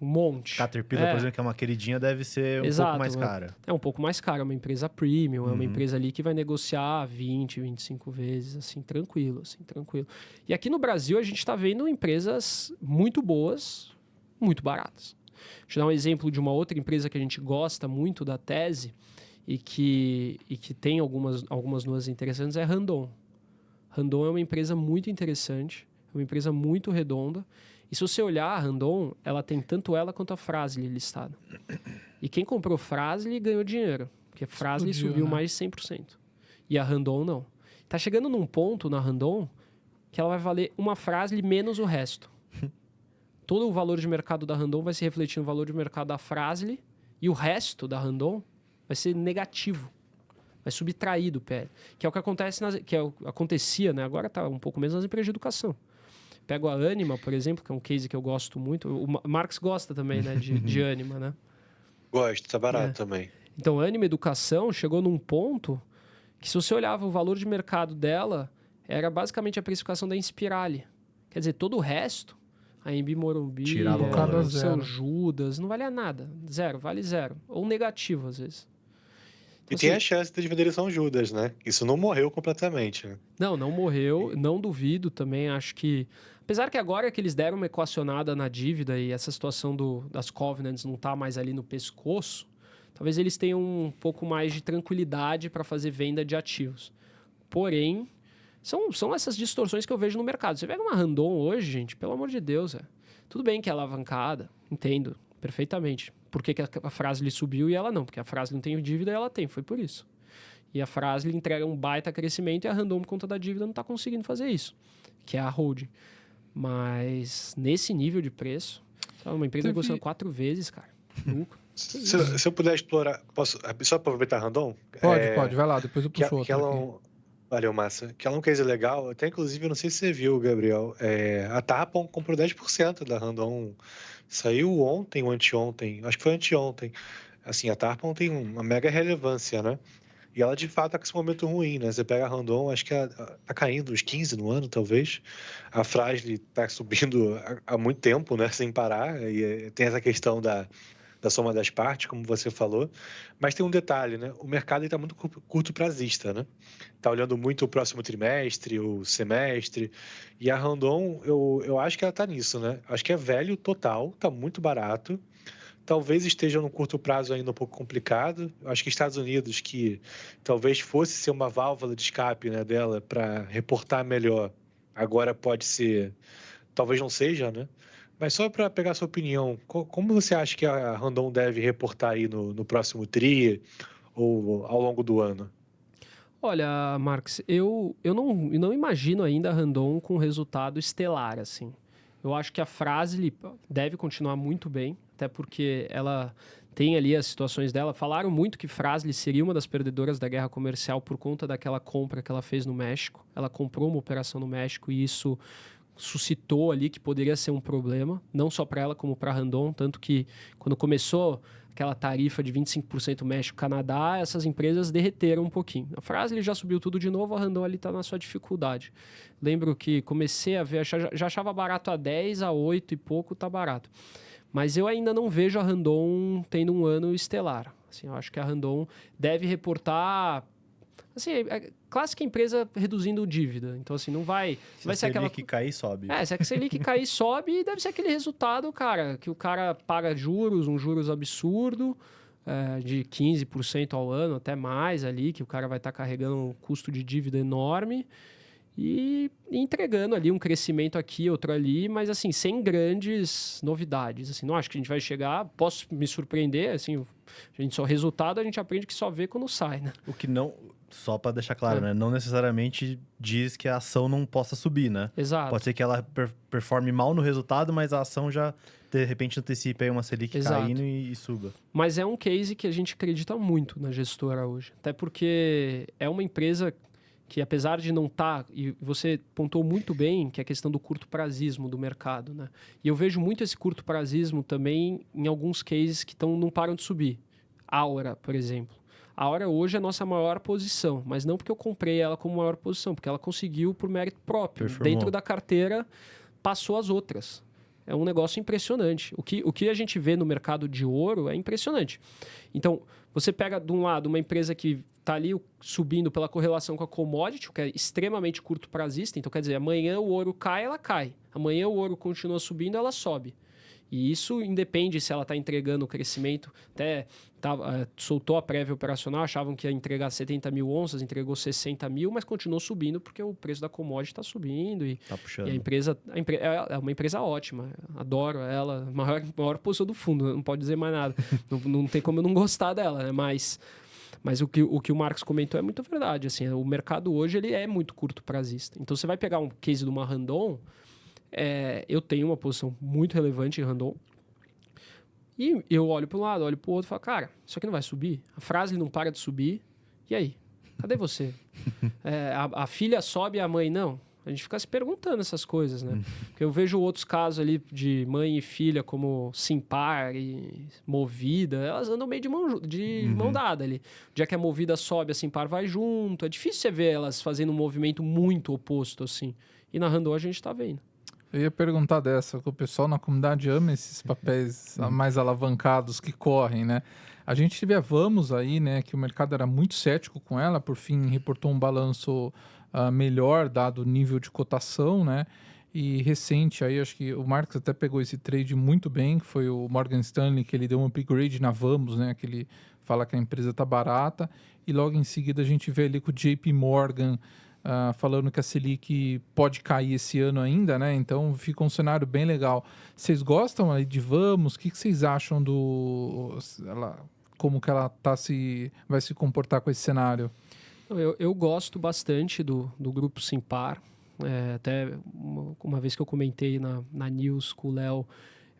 um monte. Caterpillar, por exemplo, que é uma queridinha, deve ser um pouco mais cara. É um pouco mais cara, é uma empresa premium, é uma empresa ali que vai negociar 20, 25 vezes, assim, tranquilo. E aqui no Brasil a gente está vendo empresas muito boas, muito baratas. Deixa eu dar um exemplo de uma outra empresa que a gente gosta muito da tese e que tem algumas nuances interessantes, é a Randon. Randon é uma empresa muito interessante, é uma empresa muito redonda. E se você olhar a Randon, ela tem tanto ela quanto a Fras-le listada. E quem comprou Fras-le ganhou dinheiro, porque a Fras-le subiu mais de 100%. E a Randon não. Está chegando num ponto na Randon que ela vai valer uma Fras-le menos o resto. Todo o valor de mercado da Randon vai se refletir no valor de mercado da Fras-le e o resto da Randon vai ser negativo. Vai subtrair do PL. Que é o que acontece acontecia, né? Agora está um pouco menos nas empresas de educação. Pego a Anima, por exemplo, que é um case que eu gosto muito. O Marx gosta também, né? De Anima, né? Gosto, tá barato também. Então, a Anima Educação chegou num ponto que se você olhava o valor de mercado dela, era basicamente a precificação da Inspirali. Quer dizer, todo o resto, a Embi Morumbi, Tirava o valor. São Zero. Judas, não valia nada. Zero, vale zero. Ou negativo, às vezes. E Então, tem assim, a chance de vender São Judas, né? Isso não morreu completamente, né? não morreu, não duvido também, acho que... Apesar que agora que eles deram uma equacionada na dívida e essa situação das covenants não tá mais ali no pescoço, talvez eles tenham um pouco mais de tranquilidade para fazer venda de ativos. Porém, são essas distorções que eu vejo no mercado. Você pega uma Randon hoje, gente, pelo amor de Deus, tudo bem que é alavancada, entendo perfeitamente. Por que a Fras-le subiu e ela não? Porque a Fras-le não tem dívida e ela tem, foi por isso. E a Fras-le entrega um baita crescimento e a Randon, por conta da dívida, não está conseguindo fazer isso, que é a holding. Mas nesse nível de preço, sabe, uma empresa negociando 4 vezes, cara. Lucro. Se eu puder explorar, posso só aproveitar a Randon? Pode, vai lá, depois eu puxo Que outro ela aqui. Valeu, massa. Que ela é um case legal. Até, inclusive, eu não sei se você viu, Gabriel. A Tarpon comprou 10% da Randon. Saiu ontem ou anteontem. Acho que foi anteontem. Assim, a Tarpon tem uma mega relevância, né? E ela, de fato, tá com esse momento ruim, né? Você pega a Randon, acho que tá caindo uns 15 no ano, talvez. A Fras-le tá subindo há muito tempo, né? Sem parar. E tem essa questão da soma das partes, como você falou. Mas tem um detalhe, né? O mercado está muito curto prazista, né? Está olhando muito o próximo trimestre, o semestre. E a Randon, eu acho que ela está nisso, né? Acho que é velho total, está muito barato. Talvez esteja no curto prazo ainda um pouco complicado. Acho que Estados Unidos, que talvez fosse ser uma válvula de escape, né, dela para reportar melhor, agora pode ser, talvez não seja, né? Mas só para pegar a sua opinião, como você acha que a Randon deve reportar aí no próximo TRI ou ao longo do ano? Olha, Marcos, eu não imagino ainda a Randon com resultado estelar, assim. Eu acho que a Fras-le deve continuar muito bem, até porque ela tem ali as situações dela. Falaram muito que Fras-le seria uma das perdedoras da guerra comercial por conta daquela compra que ela fez no México. Ela comprou uma operação no México e isso suscitou ali que poderia ser um problema, não só para ela como para a Randon, tanto que quando começou aquela tarifa de 25% México-Canadá, essas empresas derreteram um pouquinho. A Fras-le já subiu tudo de novo, a Randon ali está na sua dificuldade. Lembro que comecei a ver, já achava barato a 10, a 8 e pouco está barato. Mas eu ainda não vejo a Randon tendo um ano estelar. Assim, eu acho que a Randon deve reportar... Assim, é clássica empresa reduzindo dívida. Então, assim, não vai Se a ser aquela... Selic cair, sobe. Se a Selic cair, sobe e deve ser aquele resultado, cara, que o cara paga juros, um juros absurdo, de 15% ao ano, até mais ali, que o cara vai estar carregando um custo de dívida enorme e entregando ali um crescimento aqui, outro ali, mas assim, sem grandes novidades. Assim, não acho que a gente vai chegar, posso me surpreender, assim, a gente só resultado a gente aprende que só vê quando sai, né? O que não, só para deixar claro, né? Não necessariamente diz que a ação não possa subir, né? Exato. Pode ser que ela performe mal no resultado, mas a ação já, de repente, antecipe aí uma Selic caindo e suba. Mas é um case que a gente acredita muito na gestora hoje. Até porque é uma empresa que, apesar de não estar... E você pontuou muito bem que é a questão do curto prazismo do mercado, né? E eu vejo muito esse curto prazismo também em alguns cases que não param de subir. Aura, por exemplo. A Aura hoje é a nossa maior posição, mas não porque eu comprei ela como maior posição, porque ela conseguiu por mérito próprio. Performou. Dentro da carteira, passou as outras. É um negócio impressionante. O que a gente vê no mercado de ouro é impressionante. Então, você pega, de um lado, uma empresa que está ali subindo pela correlação com a commodity, que é extremamente curto prazista. Então, quer dizer, amanhã o ouro cai, ela cai. Amanhã o ouro continua subindo, ela sobe. E isso independe se ela está entregando o crescimento. Até soltou a prévia operacional, achavam que ia entregar 70 mil onças, entregou 60 mil, mas continuou subindo porque o preço da commodity está subindo. E, tá puxando. E a empresa é uma empresa ótima. Adoro ela. Maior posição do fundo, não pode dizer mais nada. não tem como eu não gostar dela, né? Mas o que o Marcos comentou é muito verdade. Assim, o mercado hoje ele é muito curto prazista. Então, você vai pegar um case de uma Randon... eu tenho uma posição muito relevante em Randon. E eu olho para um lado, olho para o outro e falo, cara, isso aqui não vai subir? A Fras-le não para de subir. E aí? Cadê você? A filha sobe e a mãe não. A gente fica se perguntando essas coisas, né? Porque eu vejo outros casos ali de mãe e filha, como Simpar e Movida, elas andam meio de mão dada ali. O dia que a Movida sobe, a Simpar vai junto. É difícil você ver elas fazendo um movimento muito oposto, assim. E na Randon a gente tá vendo. Eu ia perguntar dessa, que o pessoal na comunidade ama esses papéis mais alavancados que correm, né? A gente teve a Vamos aí, né, que o mercado era muito cético com ela, por fim reportou um balanço melhor, dado o nível de cotação, né? E recente aí, acho que o Marcos até pegou esse trade muito bem, que foi o Morgan Stanley, que ele deu um upgrade na Vamos, né? Que ele fala que a empresa tá barata, e logo em seguida a gente vê ali com o JP Morgan falando que a Selic pode cair esse ano ainda, né? Então fica um cenário bem legal. Vocês gostam aí de Vamos? O que vocês acham como que ela vai se comportar com esse cenário? Eu gosto bastante do grupo Simpar. Até uma vez que eu comentei na News com o Léo,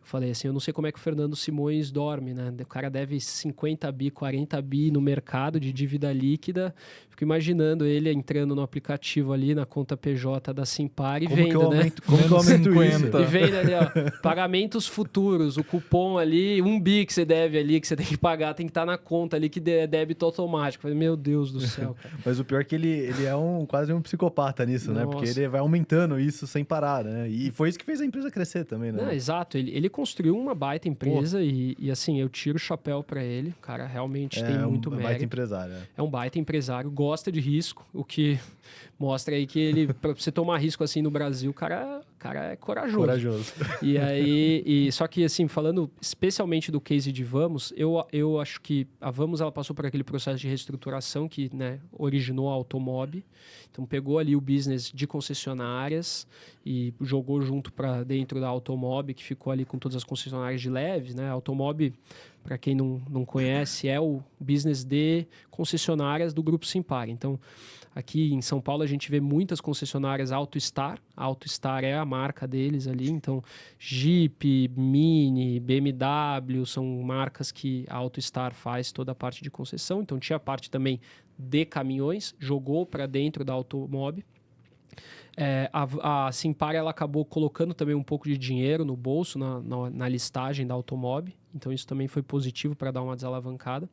eu falei assim, eu não sei como é que o Fernando Simões dorme, né? O cara deve 50 bi, 40 bi no mercado de dívida líquida. Fico imaginando ele entrando no aplicativo ali, na conta PJ da Simpar e vendo, né? Como que eu aumento isso? E vendo ali, ó, pagamentos futuros, o cupom ali, 1 bi que você deve ali, que você tem que pagar, tem que estar na conta ali, que é débito automático. Falei, meu Deus do céu, cara. Mas o pior é que ele é quase um psicopata nisso, né? Porque ele vai aumentando isso sem parar, né? E foi isso que fez a empresa crescer também, né? Não, exato, ele construiu uma baita empresa e assim, eu tiro o chapéu para ele. O cara realmente tem muito mérito. Baita empresário. É um baita empresário, gosta de risco, o que mostra aí que ele, para você tomar risco assim no Brasil, o cara é corajoso. E aí, só que assim, falando especialmente do case de Vamos, eu acho que a Vamos ela passou por aquele processo de reestruturação que, né, originou a Automob. Então pegou ali o business de concessionárias e jogou junto para dentro da Automob, que ficou ali com todas as concessionárias de leves, né? A Automob, para quem não conhece, é o business de concessionárias do Grupo Simpar. Então, aqui em São Paulo a gente vê muitas concessionárias AutoStar. A AutoStar é a marca deles ali. Então, Jeep, Mini, BMW são marcas que a AutoStar faz toda a parte de concessão. Então, tinha a parte também de caminhões, jogou para dentro da Automob. A Simpar ela acabou colocando também um pouco de dinheiro no bolso na listagem da Automob, então isso também foi positivo para dar uma desalavancada.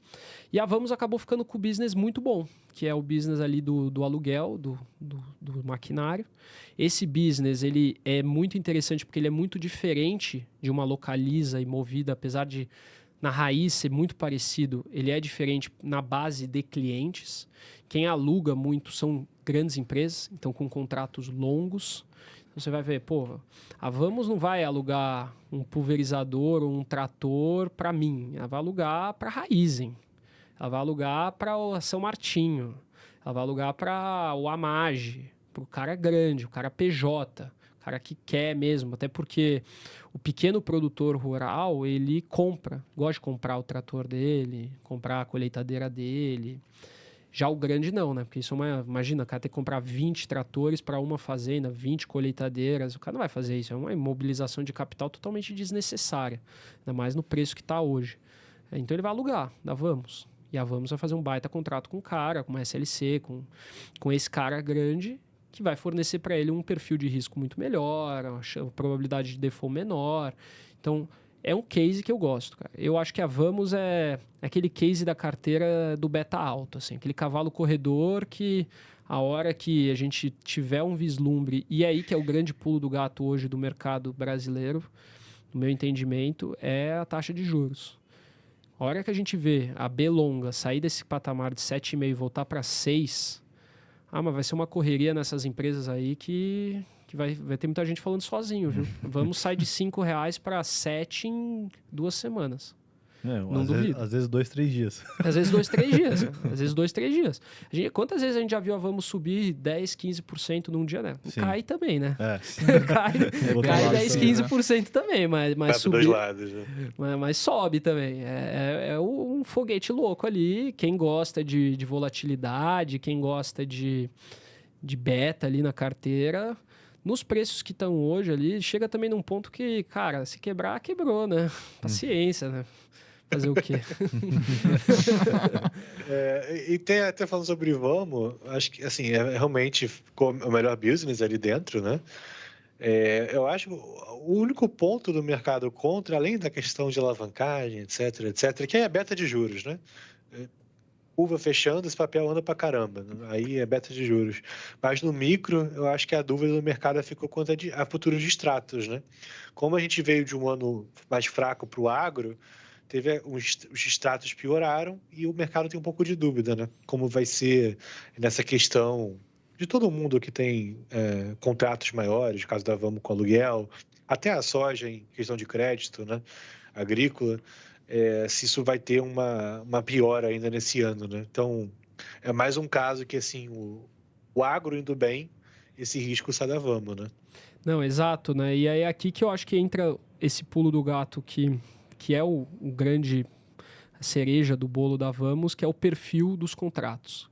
E a Vamos acabou ficando com o business muito bom, que é o business ali do aluguel, do maquinário. Esse business ele é muito interessante porque ele é muito diferente de uma Localiza e Movida, apesar de na raiz ser muito parecido, ele é diferente na base de clientes. Quem aluga muito são grandes empresas, então com contratos longos. Então você vai ver, a Vamos não vai alugar um pulverizador ou um trator para mim. Ela vai alugar para a Raizen. Ela vai alugar para o São Martinho. Ela vai alugar para o Amage, para o cara grande, o cara PJ. Cara que quer mesmo, até porque o pequeno produtor rural, ele gosta de comprar o trator dele, comprar a colheitadeira dele. Já o grande não, né? Porque isso imagina, o cara tem que comprar 20 tratores para uma fazenda, 20 colheitadeiras, o cara não vai fazer isso, é uma imobilização de capital totalmente desnecessária, ainda mais no preço que está hoje. Então ele vai alugar da Vamos, e a Vamos vai fazer um baita contrato com o cara, com uma SLC, com esse cara grande, que vai fornecer para ele um perfil de risco muito melhor, a probabilidade de default menor. Então, é um case que eu gosto, cara. Eu acho que a Vamos é aquele case da carteira do beta alto, assim, aquele cavalo corredor que a hora que a gente tiver um vislumbre, e aí que é o grande pulo do gato hoje do mercado brasileiro, no meu entendimento, é a taxa de juros. A hora que a gente vê a B longa sair desse patamar de 7,5 e voltar para 6... mas vai ser uma correria nessas empresas aí que vai ter muita gente falando sozinho, viu? Vamos sair de R$5 para 7 em 2 semanas. Não duvido. Às vezes 2, 3 dias. Às vezes 2, 3 dias. Às vezes 2, 3 dias. Quantas vezes a gente já viu a Vamos subir 10, 15% num dia, né? Sim. Cai também, né? Cai 10, 15% também, mas subir... Dois lados, né? Mas sobe também. É um foguete louco ali. Quem gosta de volatilidade, quem gosta de beta ali na carteira, nos preços que estão hoje ali, chega também num ponto que, cara, se quebrar, quebrou, né? Paciência, né? Fazer o quê? E tem até falando sobre Vamos, acho que assim, realmente ficou o melhor business ali dentro, né? Eu acho o único ponto do mercado contra, além da questão de alavancagem, etc., que é a beta de juros, né? Curva fechando, esse papel anda pra caramba. Aí é beta de juros. Mas no micro, eu acho que a dúvida do mercado ficou quanto a futuro de extratos, né? Como a gente veio de um ano mais fraco para o agro, os extratos pioraram e o mercado tem um pouco de dúvida, né? Como vai ser nessa questão de todo mundo que tem contratos maiores, caso da Vamos com aluguel, até a soja em questão de crédito, né? Agrícola. Se isso vai ter uma piora ainda nesse ano, né? Então, é mais um caso que, assim, o agro indo bem, esse risco sai da Vamos, né? Não, exato, né? E aí é aqui que eu acho que entra esse pulo do gato que é o grande cereja do bolo da Vamos, que é o perfil dos contratos.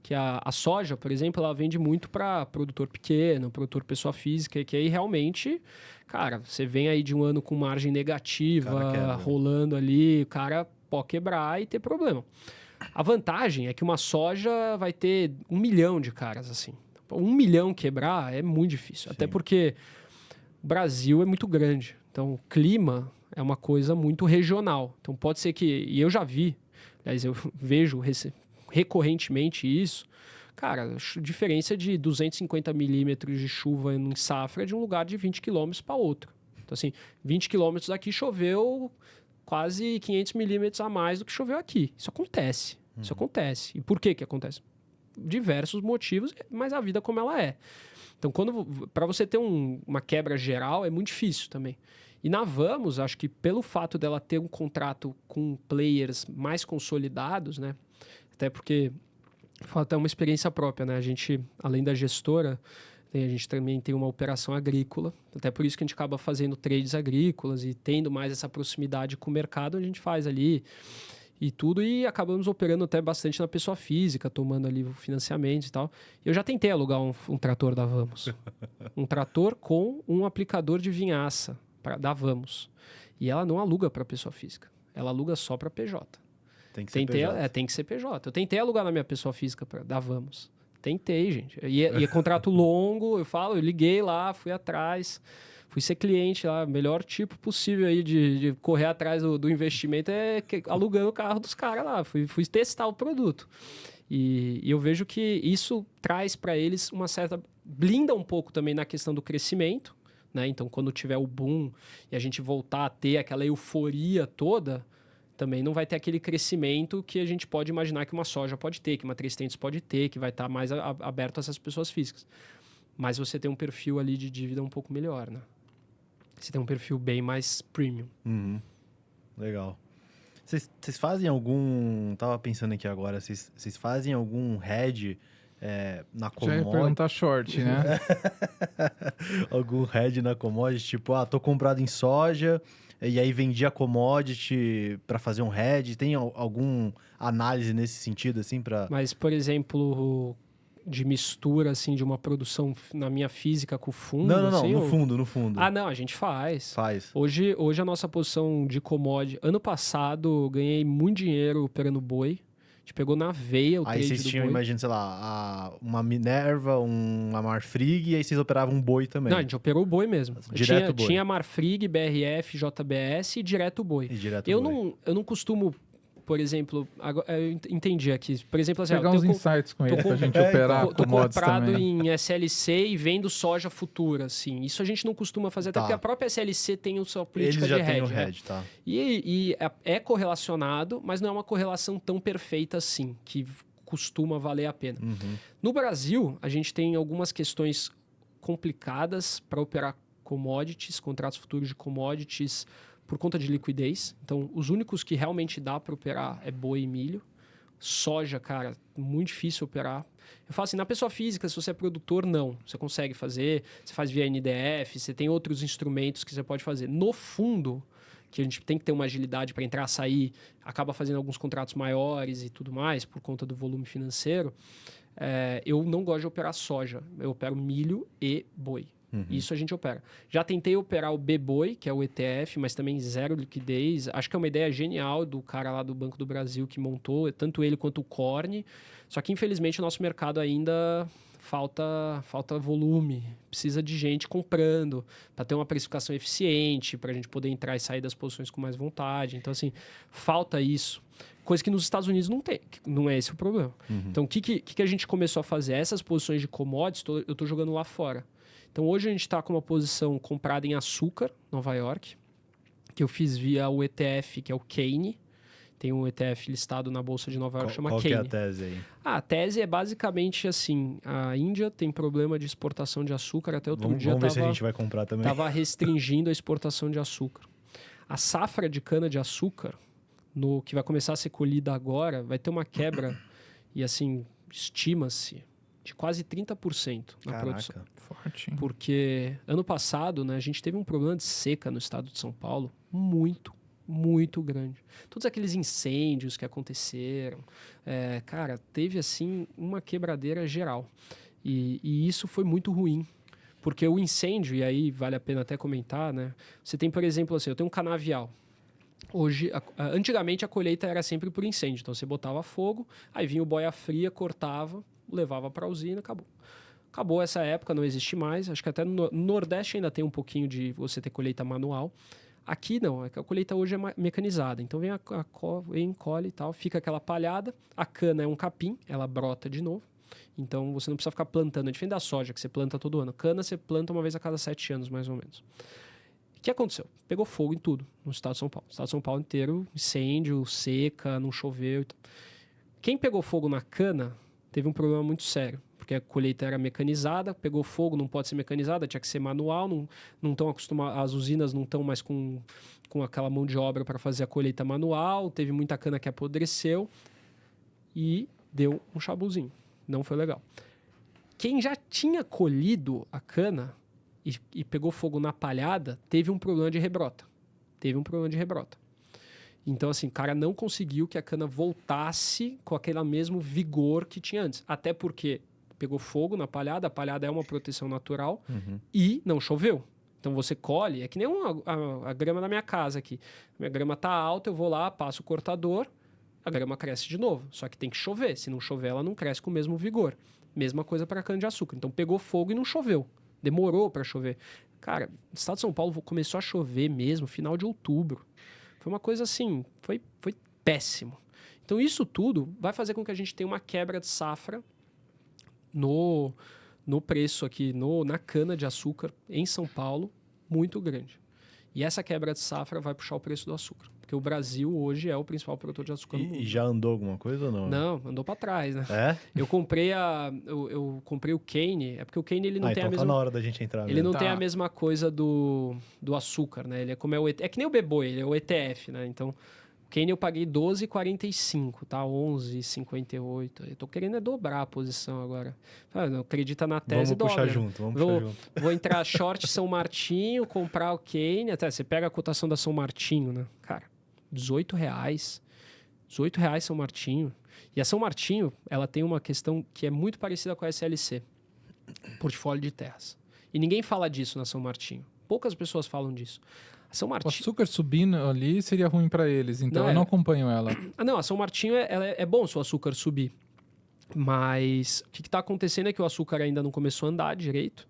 Que a soja, por exemplo, ela vende muito para produtor pequeno, produtor pessoa física, que aí realmente, cara, você vem aí de um ano com margem negativa, rolando ali, o cara pode quebrar e ter problema. A vantagem é que uma soja vai ter 1 milhão de caras, assim. 1 milhão quebrar é muito difícil, Sim. até porque o Brasil é muito grande, então o clima é uma coisa muito regional. Então pode ser que, e eu já vi, aliás, eu vejo recorrentemente isso, cara, diferença de 250 milímetros de chuva em safra de um lugar de 20 quilômetros para outro. Então, assim, 20 quilômetros daqui choveu quase 500 milímetros a mais do que choveu aqui. Isso acontece. Isso acontece. E por que acontece? Diversos motivos, mas a vida como ela é. Então, para você ter uma quebra geral, é muito difícil também. E na Vamos, acho que pelo fato dela ter um contrato com players mais consolidados, né? Até porque foi até uma experiência própria, né? A gente, além da gestora, a gente também tem uma operação agrícola. Até por isso que a gente acaba fazendo trades agrícolas e tendo mais essa proximidade com o mercado, a gente faz ali e tudo. E acabamos operando até bastante na pessoa física, tomando ali o financiamento e tal. Eu já tentei alugar um trator da Vamos. Um trator com um aplicador de vinhaça da Vamos. E ela não aluga para pessoa física. Ela aluga só para PJ. Tem que ser PJ. Tem que ser PJ. Eu tentei alugar na minha pessoa física da Vamos. Tentei, gente. E é contrato longo, eu liguei lá, fui atrás, fui ser cliente lá, melhor tipo possível aí de correr atrás do investimento alugando o carro dos caras lá. Fui testar o produto. E eu vejo que isso traz para eles uma certa... blinda um pouco também na questão do crescimento, né? Então, quando tiver o boom e a gente voltar a ter aquela euforia toda, também não vai ter aquele crescimento que a gente pode imaginar que uma soja pode ter, que uma 300 pode ter, que vai estar mais aberto a essas pessoas físicas. Mas você tem um perfil ali de dívida um pouco melhor, né? Você tem um perfil bem mais premium. Uhum. Legal. Vocês fazem algum... Tava pensando aqui agora, vocês fazem algum hedge na commodity? Já ia perguntar short, né? Algum hedge na commodity, tipo, tô comprado em soja, e aí vendi a commodity para fazer um hedge. Tem algum análise nesse sentido, assim, para... Mas, por exemplo, de mistura, assim, de uma produção na minha física com o fundo? Não, assim, no fundo. Ah, não, a gente faz. Faz. Hoje a nossa posição de commodity... Ano passado, eu ganhei muito dinheiro operando boi. A gente pegou na veia o trade do boi. Aí vocês tinham, imagina, sei lá, uma Minerva, uma Marfrig, e aí vocês operavam um boi também. Não, a gente operou o boi mesmo. Direto boi. Tinha Marfrig, BRF, JBS e direto boi. Eu não costumo, por exemplo... Eu entendi aqui. Por exemplo, assim, Pegar uns insights com ele pra gente operar tô commodities comprado também. em SLC e vendo soja futura, assim. Isso a gente não costuma fazer, até porque a própria SLC tem a sua política Eles já de têm hedge. o hedge, tá? E é correlacionado, mas não é uma correlação tão perfeita assim, que costuma valer a pena. Uhum. No Brasil, a gente tem algumas questões complicadas para operar commodities, contratos futuros de commodities, por conta de liquidez. Então, os únicos que realmente dá para operar é boi e milho. Soja, cara, muito difícil operar. Eu falo assim, na pessoa física, se você é produtor, não. Você consegue fazer, você faz via NDF, você tem outros instrumentos que você pode fazer. No fundo, que a gente tem que ter uma agilidade para entrar, sair, acaba fazendo alguns contratos maiores e tudo mais, por conta do volume financeiro, eu não gosto de operar soja. Eu opero milho e boi. Isso a gente opera. Já tentei operar o B-Boi, que é o ETF, mas também zero liquidez. Acho que é uma ideia genial do cara lá do Banco do Brasil que montou, tanto ele quanto o Corne. Só que, infelizmente, o nosso mercado ainda falta volume. Precisa de gente comprando para ter uma precificação eficiente, para a gente poder entrar e sair das posições com mais vontade. Então, assim, falta isso. Coisa que nos Estados Unidos não tem. Não é esse o problema. Então, o que a gente começou a fazer? Essas posições de commodities, eu estou jogando lá fora. Então, hoje a gente está com uma posição comprada em açúcar, Nova York, que eu fiz via o ETF, que é o Kane. Tem um ETF listado na Bolsa de Nova York, chama Kane. Qual que é a tese aí? A tese é basicamente assim, a Índia tem problema de exportação de açúcar, até outro dia Vamos ver se a gente vai comprar também. Estava restringindo a exportação de açúcar. A safra de cana-de-açúcar, que vai começar a ser colhida agora, vai ter uma quebra, e assim, estima-se, de quase 30% na produção. Forte, hein? Porque ano passado, né, a gente teve um problema de seca no estado de São Paulo muito grande. Todos aqueles incêndios que aconteceram, cara, teve assim uma quebradeira geral. E isso foi muito ruim. Porque o incêndio, e aí vale a pena até comentar, né? Você tem, por exemplo, assim, eu tenho um canavial. Hoje, antigamente a colheita era sempre por incêndio. Então você botava fogo, aí vinha o boia fria, cortava, levava para a usina, acabou. Acabou essa época, não existe mais. Acho que até no Nordeste ainda tem um pouquinho de você ter colheita manual. Aqui não, a colheita hoje é mecanizada. Então vem, colhe e tal, fica aquela palhada. A cana é um capim, ela brota de novo. Então você não precisa ficar plantando. É diferente da soja, que você planta todo ano. Cana você planta uma vez a cada 7 anos, mais ou menos. O que aconteceu? Pegou fogo em tudo no estado de São Paulo. O estado de São Paulo inteiro, incêndio, seca, não choveu. Quem pegou fogo na cana teve um problema muito sério. Porque a colheita era mecanizada, pegou fogo, não pode ser mecanizada, tinha que ser manual, não estão acostumadas, as usinas não estão mais com aquela mão de obra para fazer a colheita manual, teve muita cana que apodreceu e deu um chabuzinho. Não foi legal. Quem já tinha colhido a cana e pegou fogo na palhada, teve um problema de rebrota. Então, assim, o cara não conseguiu que a cana voltasse com aquele mesmo vigor que tinha antes. Até porque pegou fogo na palhada, a palhada é uma proteção natural e não choveu. Então você colhe, é que nem a grama da minha casa aqui. Minha grama tá alta, eu vou lá, passo o cortador, a grama cresce de novo. Só que tem que chover. Se não chover, ela não cresce com o mesmo vigor. Mesma coisa para cana-de-açúcar. Então pegou fogo e não choveu. Demorou para chover. Cara, no estado de São Paulo começou a chover mesmo, final de outubro. Foi uma coisa assim, foi péssimo. Então isso tudo vai fazer com que a gente tenha uma quebra de safra no preço aqui, na cana-de-açúcar em São Paulo, muito grande. E essa quebra de safra vai puxar o preço do açúcar. Porque o Brasil hoje é o principal produtor de açúcar no mundo. E já andou alguma coisa ou não? Não, andou para trás, né? É? Eu comprei o Kane, é porque o Kane ele não tem então a mesma... tá na hora da gente entrar Ele mesmo. não tem a mesma coisa do açúcar, né? Ele é como é que nem o B-Boi, ele é o ETF, né? Então, o Kane eu paguei 12,45, tá? 11,58. Eu tô querendo dobrar a posição agora. Não acredita na tese, Vamos puxar dobra. junto. Vou entrar short São Martinho, comprar o Kane. Até você pega a cotação da São Martinho, né? Cara, R$18. R$18 São Martinho. E a São Martinho, ela tem uma questão que é muito parecida com a SLC. Portfólio de terras. E ninguém fala disso na São Martinho. Poucas pessoas falam disso. A São O Martinho... açúcar subindo ali seria ruim para eles, então Não, eu não acompanho ela. Não, a São Martinho é bom se o açúcar subir. Mas o que está acontecendo é que o açúcar ainda não começou a andar direito.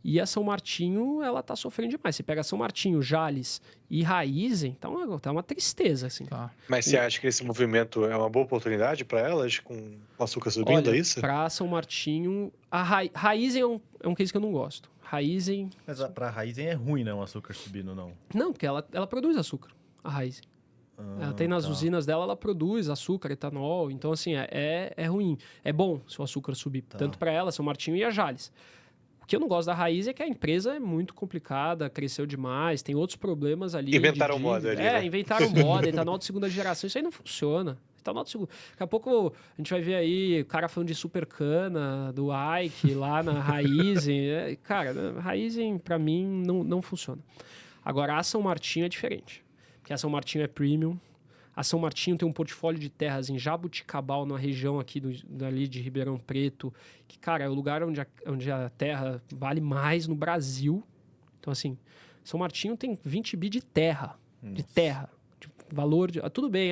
E a São Martinho, ela tá sofrendo demais. Você pega São Martinho, Jales e Raízen, tá uma tristeza, assim. Tá. Mas você acha que esse movimento é uma boa oportunidade para elas, com o açúcar subindo, Olha, é isso? pra São Martinho... A Raízen é um case que eu não gosto. Raízen... Mas pra Raizen é ruim, né? O açúcar subindo, não. Não, porque ela produz açúcar, a Raízen. Ela tem nas tá. usinas dela, ela produz açúcar, etanol. Então, assim, é ruim. É bom se o açúcar subir. Tá. Tanto para ela, São Martinho e a Jales. O que eu não gosto da Raiz é que a empresa é muito complicada, cresceu demais, tem outros problemas ali. Inventaram moda ali, né? Inventaram moda, etanol de segunda geração. Isso aí não funciona. Etanol de segunda... Daqui a pouco a gente vai ver aí o cara falando de Supercana, do Ike, lá na Raizen. Cara, a Raizen, para mim, não funciona. Agora, a São Martinho é diferente. Porque a São Martinho é premium, A São Martinho tem um portfólio de terras em Jabuticabal, na região aqui ali de Ribeirão Preto, que, cara, é o lugar onde a terra vale mais no Brasil. Então, assim, São Martinho tem 20 bi de terra. De terra. De valor de... tudo bem,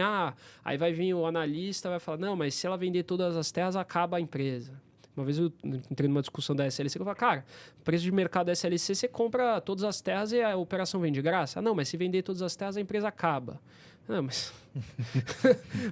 aí vai vir o analista e vai falar, não, mas se ela vender todas as terras, acaba a empresa. Uma vez eu entrei numa discussão da SLC, eu falei, cara, preço de mercado da SLC, você compra todas as terras e a operação vem de graça? Não, mas se vender todas as terras, a empresa acaba. Não, mas...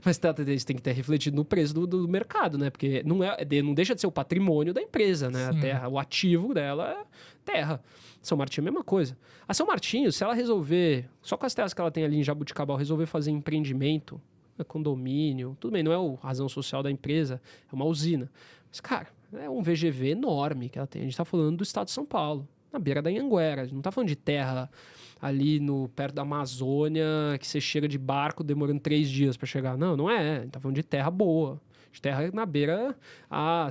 mas isso tem que ter refletido no preço do mercado, né? Porque não deixa de ser o patrimônio da empresa, né? Sim. A terra, o ativo dela é terra. São Martinho é a mesma coisa. A São Martinho, se ela resolver, só com as terras que ela tem ali em Jabuticabal, resolver fazer empreendimento, condomínio, tudo bem, não é a razão social da empresa, é uma usina. Mas, cara, é um VGV enorme que ela tem. A gente está falando do estado de São Paulo, na beira da Anhanguera. A gente não está falando de terra ali perto da Amazônia, que você chega de barco demorando 3 dias para chegar. Não é. A gente está falando de terra boa. De terra na beira a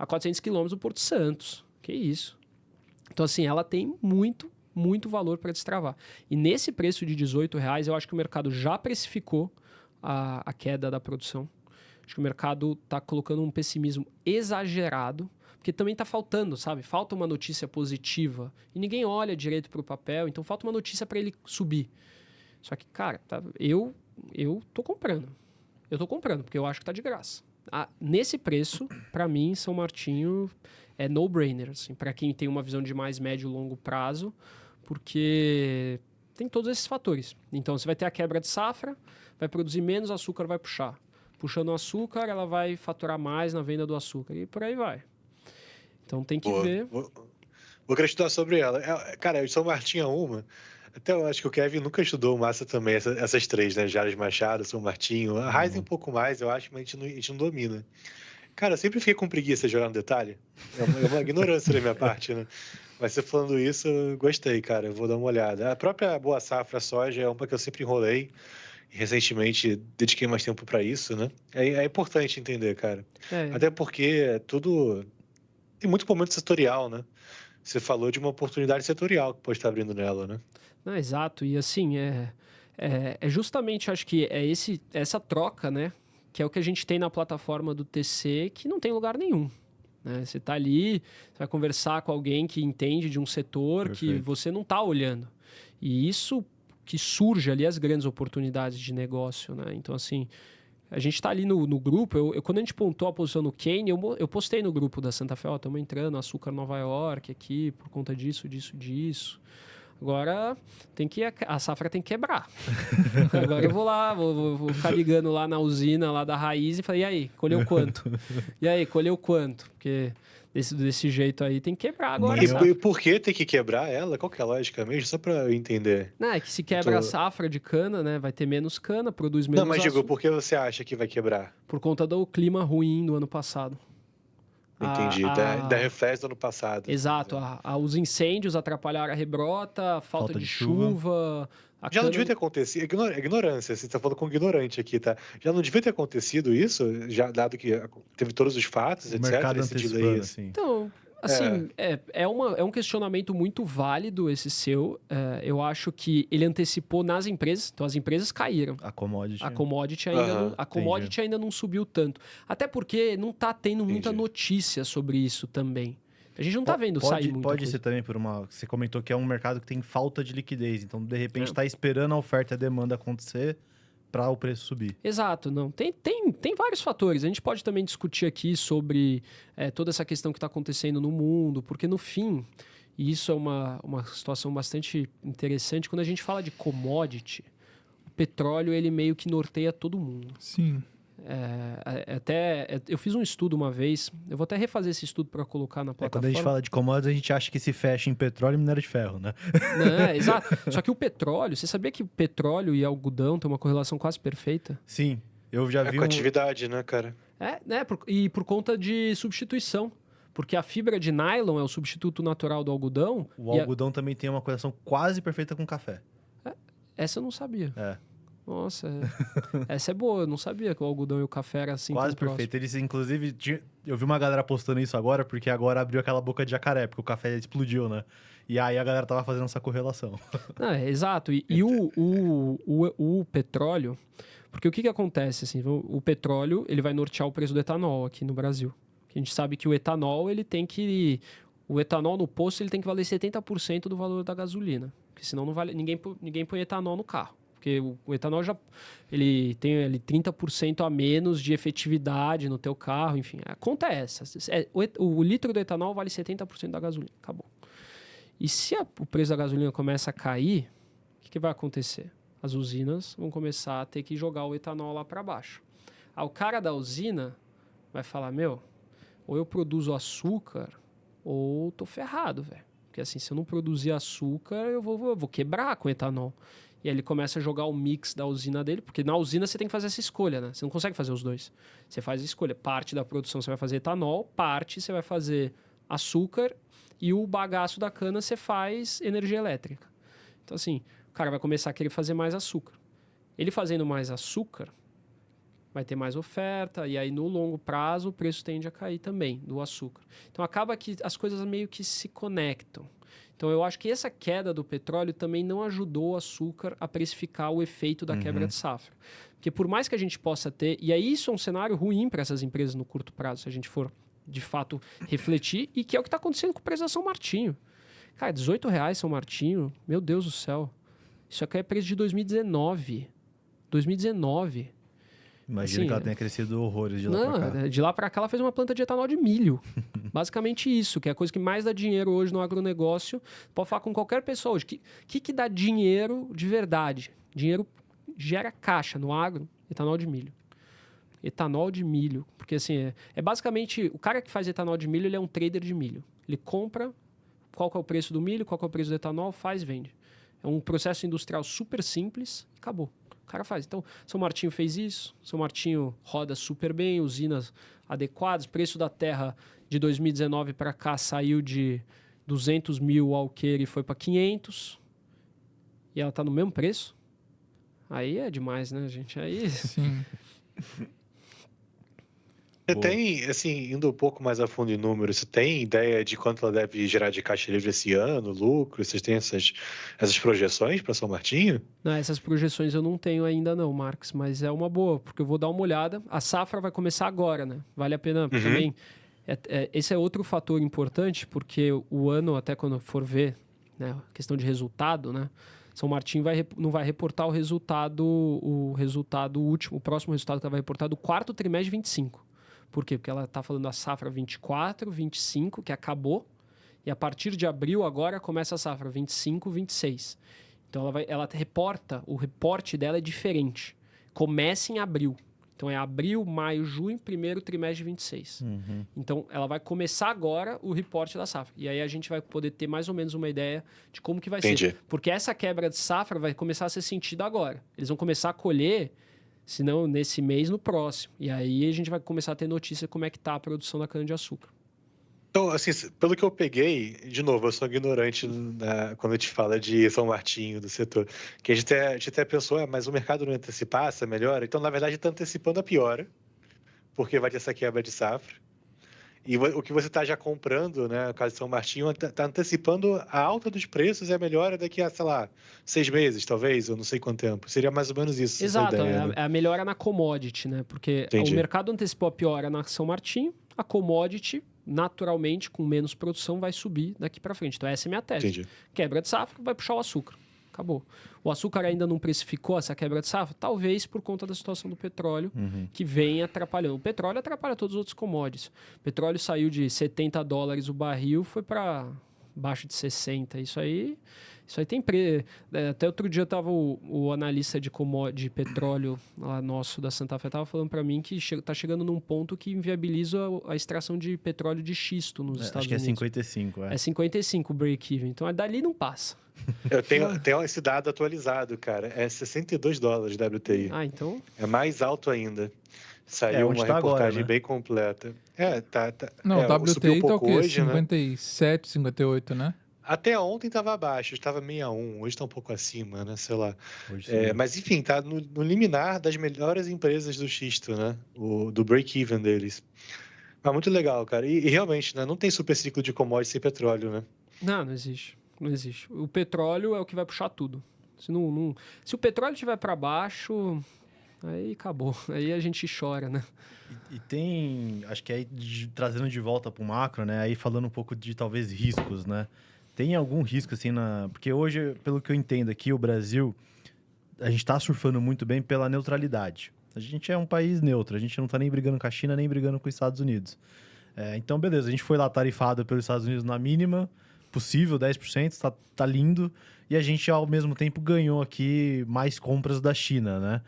400 quilômetros do Porto Santos. Que isso. Então, assim, ela tem muito, muito valor para destravar. E nesse preço de R$18, eu acho que o mercado já precificou a queda da produção. Acho que o mercado está colocando um pessimismo exagerado, porque também está faltando, sabe? Falta uma notícia positiva e ninguém olha direito para o papel, então falta uma notícia para ele subir. Só que, cara, eu tô comprando. Eu tô comprando, porque eu acho que tá de graça. Nesse preço, para mim, São Martinho é no-brainer, assim, para quem tem uma visão de mais médio e longo prazo, porque tem todos esses fatores. Então, você vai ter a quebra de safra, vai produzir menos açúcar, vai puxar. Puxando o açúcar, ela vai faturar mais na venda do açúcar. E por aí vai. Então tem que ver. Vou querer estudar sobre ela. Cara, eu São Martinho é uma. Até eu acho que o Kevin nunca estudou massa também, essas 3, né? Jales Machado, São Martinho. A Raizen um pouco mais, eu acho, mas a gente não domina. Cara, eu sempre fiquei com preguiça de jogar no detalhe. É uma ignorância da minha parte, né? Mas você falando isso, eu gostei, cara. Eu vou dar uma olhada. A própria Boa Safra Soja é uma que eu sempre enrolei. Recentemente dediquei mais tempo para isso, né? É importante entender, cara. Até porque tudo tem muito momento setorial, né? Você falou de uma oportunidade setorial que pode estar abrindo nela, né? Não, exato. E assim, é justamente, acho que é essa troca, né? Que é o que a gente tem na plataforma do TC, que não tem lugar nenhum. Né? Você está ali, você vai conversar com alguém que entende de um setor que você não está olhando. E isso que surge ali as grandes oportunidades de negócio, né? Então, assim, a gente está ali no grupo. Quando a gente pontou a posição no Kane, eu postei no grupo da Santa Fe, estamos entrando, açúcar Nova York aqui, por conta disso. Agora, a safra tem que quebrar. Agora eu vou lá, vou ficar ligando lá na usina lá da Raiz e falei, e aí, colheu quanto? Porque desse jeito aí tem que quebrar agora. E por que tem que quebrar ela? Qual que é a lógica mesmo? Só para eu entender. Não, é que se quebra a safra de cana, né? Vai ter menos cana, produz menos Não, mas digo, por que você acha que vai quebrar? Por conta do clima ruim do ano passado. Entendi, da reflexo do ano passado. Exato, os incêndios atrapalharam a rebrota, a falta de chuva. Já não devia ter acontecido, ignorância, você está falando com ignorante aqui, tá? Já não devia ter acontecido isso, já dado que teve todos os fatos, o etc. Mercado antecipando, assim. Então, assim, é um questionamento muito válido esse seu. Eu acho que ele antecipou nas empresas, então as empresas caíram. A commodity. A commodity ainda não subiu tanto. Até porque não está tendo muita notícia sobre isso também. A gente não está vendo sair muita Pode coisa. ser também por você comentou que é um mercado que tem falta de liquidez, então de repente está esperando a oferta e a demanda acontecer para o preço subir. Exato, não. Tem vários fatores. A gente pode também discutir aqui sobre toda essa questão que está acontecendo no mundo, porque no fim, e isso é uma situação bastante interessante, quando a gente fala de commodity, o petróleo ele meio que norteia todo mundo. Sim. Eu fiz um estudo uma vez, eu vou até refazer esse estudo para colocar na plataforma. Quando a gente fala de commodities, a gente acha que se fecha em petróleo e minério de ferro, né? Não, exato. Só que o petróleo, você sabia que o petróleo e algodão tem uma correlação quase perfeita? Sim, eu já vi. Com atividade, né, cara? E por conta de substituição. Porque a fibra de nylon é o substituto natural do algodão. O algodão também tem uma correlação quase perfeita com café. Essa eu não sabia. Nossa, essa é boa. Eu não sabia que o algodão e o café eram assim Quase tão perfeito. Eles, inclusive, eu vi uma galera postando isso agora, porque agora abriu aquela boca de jacaré, porque o café explodiu, né? E aí a galera tava fazendo essa correlação. Não, exato. E o petróleo... Porque o que acontece? Assim, o petróleo ele vai nortear o preço do etanol aqui no Brasil. A gente sabe que o etanol, ele tem que... O etanol no posto ele tem que valer 70% do valor da gasolina. Porque senão não vale, ninguém põe etanol no carro. Porque o etanol já ele tem ali 30% a menos de efetividade no teu carro, enfim. A conta é essa. O litro do etanol vale 70% da gasolina. Acabou. E se o preço da gasolina começa a cair, o que vai acontecer? As usinas vão começar a ter que jogar o etanol lá para baixo. Aí o cara da usina vai falar, ou eu produzo açúcar ou tô ferrado, velho. Porque assim, se eu não produzir açúcar, eu vou quebrar com etanol. E aí ele começa a jogar o mix da usina dele, porque na usina você tem que fazer essa escolha, né? Você não consegue fazer os dois. Você faz a escolha. Parte da produção você vai fazer etanol, parte você vai fazer açúcar e o bagaço da cana você faz energia elétrica. Então assim, o cara vai começar a querer fazer mais açúcar. Ele fazendo mais açúcar, vai ter mais oferta, e aí no longo prazo o preço tende a cair também do açúcar. Então acaba que as coisas meio que se conectam. Então eu acho que essa queda do petróleo também não ajudou o açúcar a precificar o efeito da quebra de safra. Porque por mais que a gente possa ter... E aí isso é um cenário ruim para essas empresas no curto prazo, se a gente for de fato refletir, e que é o que está acontecendo com o preço da São Martinho. Cara, R$18 São Martinho, meu Deus do céu. Isso aqui é preço de 2019. 2019. Imagina assim, que ela tenha crescido horrores de lá pra cá. De lá para cá ela fez uma planta de etanol de milho. Basicamente isso, que é a coisa que mais dá dinheiro hoje no agronegócio. Pode falar com qualquer pessoa hoje. O que dá dinheiro de verdade? Dinheiro gera caixa no agro, etanol de milho. Etanol de milho. Porque assim, é basicamente... O cara que faz etanol de milho, ele é um trader de milho. Ele compra qual que é o preço do milho, qual que é o preço do etanol, faz e vende. É um processo industrial super simples e acabou. O cara faz. Então, São Martinho fez isso. São Martinho roda super bem, usinas adequadas. Preço da terra de 2019 para cá saiu de 200 mil alqueire e foi para 500. E ela está no mesmo preço. Aí é demais, né, gente? Aí... Sim. Você tem, assim, indo um pouco mais a fundo em números, você tem ideia de quanto ela deve gerar de caixa livre esse ano, lucro? Vocês têm essas projeções para São Martinho? Não, essas projeções eu não tenho ainda não, Marcos, mas é uma boa, porque eu vou dar uma olhada. A safra vai começar agora, né? Vale a pena também. Esse é outro fator importante, porque o ano, até quando for ver, né, questão de resultado, né? São Martinho não vai reportar o resultado último, o próximo resultado que ela vai reportar do quarto trimestre de 25. Por quê? Porque ela está falando da safra 24, 25, que acabou, e a partir de abril agora começa a safra 25, 26. Então ela reporta, o reporte dela é diferente. Começa em abril. Então é abril, maio, junho, primeiro trimestre de 26. Então ela vai começar agora o reporte da safra. E aí a gente vai poder ter mais ou menos uma ideia de como que vai ser. Porque essa quebra de safra vai começar a ser sentida agora. Eles vão começar a colher, se não nesse mês, no próximo. E aí a gente vai começar a ter notícia como é que está a produção da cana-de-açúcar. Então, assim, pelo que eu peguei, de novo, eu sou ignorante quando a gente fala de São Martinho, do setor, que a gente até pensou, mas o mercado não antecipar essa melhora? Então, na verdade, está antecipando a piora, porque vai ter essa quebra de safra. E o que você está já comprando, né, no caso de São Martinho, está antecipando a alta dos preços e a melhora daqui a, sei lá, 6 meses, talvez, ou não sei quanto tempo. Seria mais ou menos isso. Exato, essa ideia, né? é a melhora na commodity, né? Porque o mercado antecipou a piora na São Martinho, a commodity, naturalmente, com menos produção, vai subir daqui para frente. Então, essa é a minha tese. Entendi. Quebra de safra, vai puxar o açúcar. Acabou. O açúcar ainda não precificou essa quebra de safra? Talvez por conta da situação do petróleo, que vem atrapalhando. O petróleo atrapalha todos os outros commodities. O petróleo saiu de $70 o barril, foi para baixo de 60. Isso aí tem até outro dia tava o analista de petróleo lá nosso da Santa Fé estava falando para mim que está chegando num ponto que inviabiliza a extração de petróleo de xisto nos Estados Unidos. Acho que é 55, É 55 o break-even. Então, dali não passa. Eu tenho esse dado atualizado, cara. É $62 WTI. Ah, então... É mais alto ainda. Saiu uma reportagem agora, né? bem completa. Tá. Não, o WTI tá o quê? hoje, 57, 58, né? Até ontem estava abaixo, estava 61, hoje está um pouco acima, né? Sei lá. Hoje sim. Mas enfim, tá no limiar das melhores empresas do xisto, né? Do break-even deles. Mas muito legal, cara. E realmente, né? Não tem super ciclo de commodities sem petróleo, né? Não existe. Não existe. O petróleo é o que vai puxar tudo. Se o petróleo estiver para baixo, aí acabou. Aí a gente chora, né? E tem, acho que aí trazendo de volta para o macro, né? Aí falando um pouco de talvez riscos, né? Tem algum risco assim porque hoje, pelo que eu entendo aqui, o Brasil, a gente está surfando muito bem pela neutralidade. A gente é um país neutro, a gente não está nem brigando com a China, nem brigando com os Estados Unidos. Então, beleza, a gente foi lá tarifado pelos Estados Unidos na mínima possível, 10%, tá lindo. E a gente, ao mesmo tempo, ganhou aqui mais compras da China, né?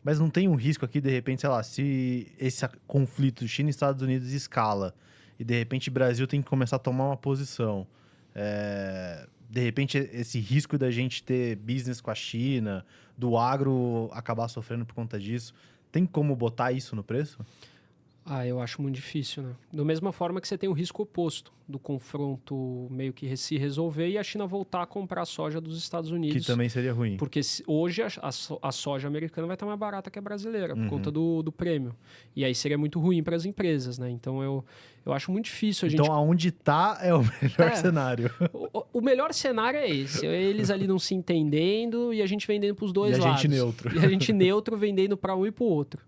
Mas não tem um risco aqui, de repente, sei lá, se esse conflito China e Estados Unidos escala e, de repente, o Brasil tem que começar a tomar uma posição. De repente, esse risco da gente ter business com a China, do agro acabar sofrendo por conta disso, tem como botar isso no preço? Eu acho muito difícil, né? Da mesma forma que você tem o risco oposto do confronto meio que se resolver e a China voltar a comprar soja dos Estados Unidos. Que também seria ruim. Porque hoje a soja americana vai estar mais barata que a brasileira, por conta do prêmio. E aí seria muito ruim para as empresas, né? Então eu acho muito difícil a gente... Então aonde tá é o melhor cenário. O melhor cenário é esse. Eles ali não se entendendo e a gente vendendo para os dois lados. E a gente neutro. E a gente neutro vendendo para um e para o outro.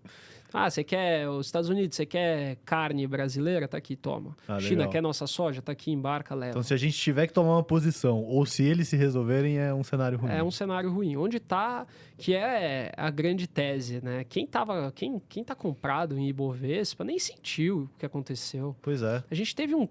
Você quer os Estados Unidos, você quer carne brasileira? Tá aqui, toma. China legal. quer nossa soja? Tá aqui, embarca, leva. Então, se a gente tiver que tomar uma posição, ou se eles se resolverem, é um cenário ruim. É um cenário ruim. Onde tá, que é a grande tese, né? Quem tá comprado em Ibovespa nem sentiu o que aconteceu. Pois é. A gente teve um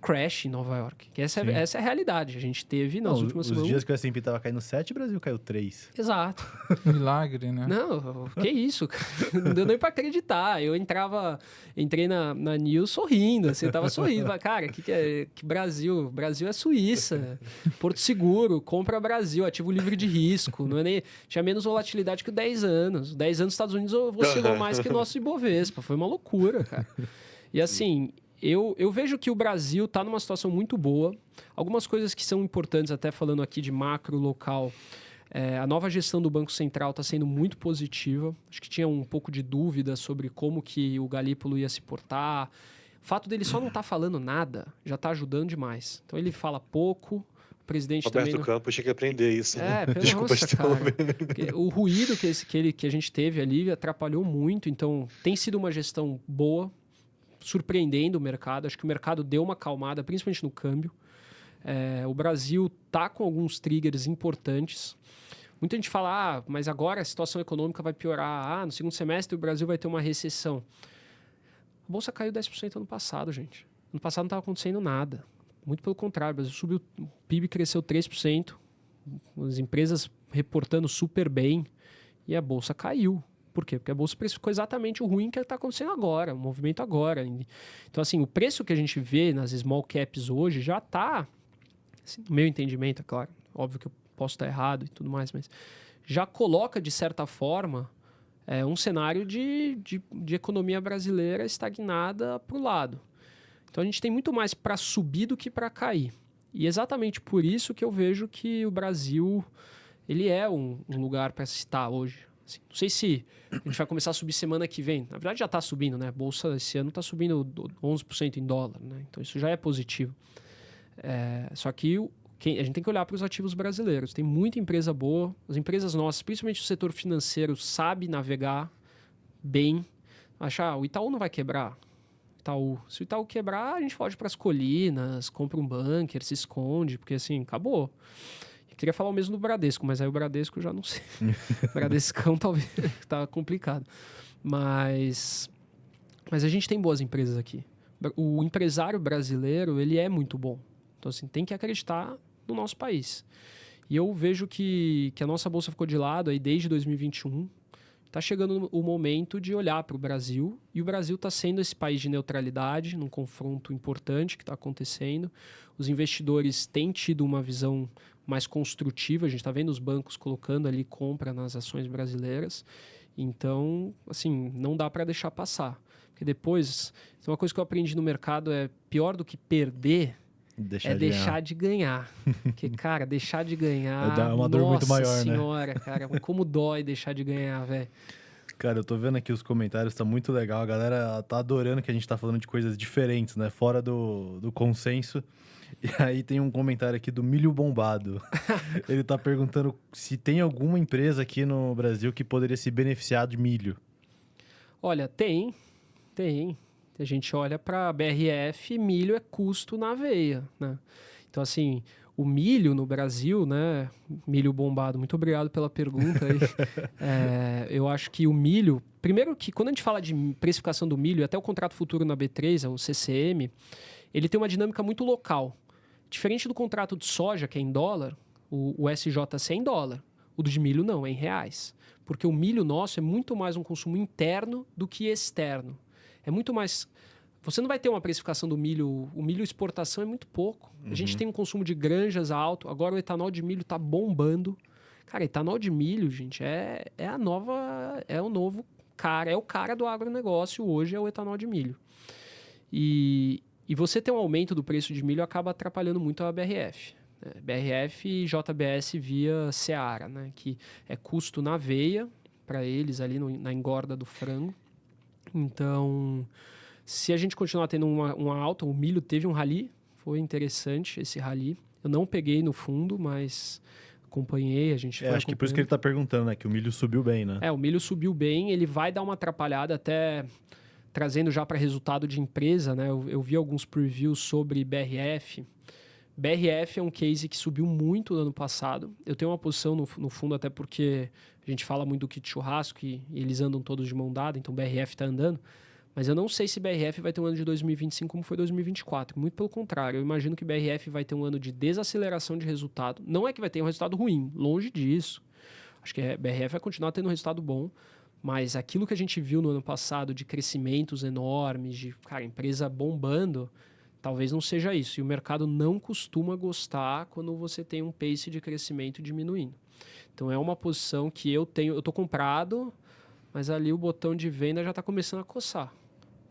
crash em Nova York, que essa é a realidade. A gente teve nas últimas Os semanas... dias que o S&P tava caindo 7, o Brasil caiu 3. Exato. Milagre, né? Não, que isso, cara. Não deu nem pra acreditar. Eu entrei na News sorrindo, assim, eu tava sorrindo. Falei, cara, que Brasil? Brasil é Suíça. Porto Seguro, compra Brasil, ativo livre de risco. Não é nem, tinha menos volatilidade que o 10 anos. 10 anos nos Estados Unidos oscilou mais que o nosso Ibovespa. Foi uma loucura, cara. E assim... Eu vejo que o Brasil está numa situação muito boa. Algumas coisas que são importantes, até falando aqui de macro local. A nova gestão do Banco Central está sendo muito positiva. Acho que tinha um pouco de dúvida sobre como que o Galípolo ia se portar. O fato dele só não estar falando nada já está ajudando demais. Então, ele fala pouco. O presidente Roberto também... Campos tinha que aprender isso. Né? Desculpa, cara. O ruído que a gente teve ali atrapalhou muito. Então, tem sido uma gestão boa, surpreendendo o mercado. Acho que o mercado deu uma acalmada, principalmente no câmbio. O Brasil está com alguns triggers importantes. Muita gente fala, mas agora a situação econômica vai piorar. No segundo semestre o Brasil vai ter uma recessão. A Bolsa caiu 10% ano passado, gente. Ano passado não estava acontecendo nada. Muito pelo contrário, o Brasil subiu, o PIB cresceu 3%. As empresas reportando super bem. E a Bolsa caiu. Por quê? Porque a Bolsa precificou exatamente o ruim que está acontecendo agora, o movimento agora. Então, assim, o preço que a gente vê nas small caps hoje já está, assim, no meu entendimento, é claro, óbvio que eu posso estar errado e tudo mais, mas já coloca, de certa forma, um cenário de economia brasileira estagnada para o lado. Então, a gente tem muito mais para subir do que para cair. E exatamente por isso que eu vejo que o Brasil ele é um lugar para se estar hoje. Assim, não sei se a gente vai começar a subir semana que vem. Na verdade, já está subindo, né? A Bolsa esse ano está subindo 11% em dólar, né? Então, isso já é positivo. Só que a gente tem que olhar para os ativos brasileiros. Tem muita empresa boa. As empresas nossas, principalmente o setor financeiro, sabe navegar bem. O Itaú não vai quebrar. Se o Itaú quebrar, a gente foge para as colinas, compra um bunker, se esconde, porque assim, acabou. Queria falar o mesmo do Bradesco, mas aí o Bradesco eu já não sei. Bradescão talvez tá complicado. Mas a gente tem boas empresas aqui. O empresário brasileiro, ele é muito bom. Então, assim, tem que acreditar no nosso país. E eu vejo que a nossa bolsa ficou de lado aí desde 2021. Está chegando o momento de olhar para o Brasil. E o Brasil está sendo esse país de neutralidade, num confronto importante que está acontecendo. Os investidores têm tido uma visão mais construtiva, a gente está vendo os bancos colocando ali compra nas ações brasileiras, então, assim, não dá para deixar passar, porque depois, uma coisa que eu aprendi no mercado é pior do que perder deixar de ganhar. Porque, cara, deixar de ganhar... É uma dor muito maior, Nossa senhora, cara. Como dói deixar de ganhar, velho. Cara, eu tô vendo aqui os comentários, tá muito legal. A galera tá adorando que a gente tá falando de coisas diferentes, né? Fora do consenso. E aí tem um comentário aqui do Milho Bombado. Ele tá perguntando se tem alguma empresa aqui no Brasil que poderia se beneficiar de milho. Olha, tem. A gente olha para BRF, milho é custo na veia, né? Então, assim, o milho no Brasil, né? Milho bombado, muito obrigado pela pergunta aí. Eu acho que o milho... Primeiro que quando a gente fala de precificação do milho, até o contrato futuro na B3, o CCM, ele tem uma dinâmica muito local. Diferente do contrato de soja, que é em dólar, o SJC é em dólar. O de milho não, é em reais. Porque o milho nosso é muito mais um consumo interno do que externo. É muito mais... Você não vai ter uma precificação do milho... O milho exportação é muito pouco. A gente tem um consumo de granjas alto. Agora o etanol de milho está bombando. Cara, etanol de milho, gente, é a nova... É o novo cara. É o cara do agronegócio hoje, é o etanol de milho. E você ter um aumento do preço de milho acaba atrapalhando muito a BRF. BRF e JBS via Seara, né? Que é custo na veia para eles ali na engorda do frango. Então, se a gente continuar tendo uma alta, o milho teve um rally, foi interessante esse rally. Eu não peguei no fundo, mas acompanhei, a gente foi acho que por isso que ele está perguntando, né? Que o milho subiu bem, né? O milho subiu bem, ele vai dar uma atrapalhada até trazendo já para resultado de empresa, né? Eu vi alguns previews sobre BRF. BRF é um case que subiu muito no ano passado. Eu tenho uma posição no fundo, até porque a gente fala muito do kit churrasco e eles andam todos de mão dada, então BRF está andando. Mas eu não sei se BRF vai ter um ano de 2025 como foi 2024. Muito pelo contrário, eu imagino que BRF vai ter um ano de desaceleração de resultado. Não é que vai ter um resultado ruim, longe disso. Acho que a BRF vai continuar tendo um resultado bom, mas aquilo que a gente viu no ano passado de crescimentos enormes, de empresa bombando... Talvez não seja isso. E o mercado não costuma gostar quando você tem um pace de crescimento diminuindo. Então, é uma posição que eu tenho... Eu estou comprado, mas ali o botão de venda já está começando a coçar.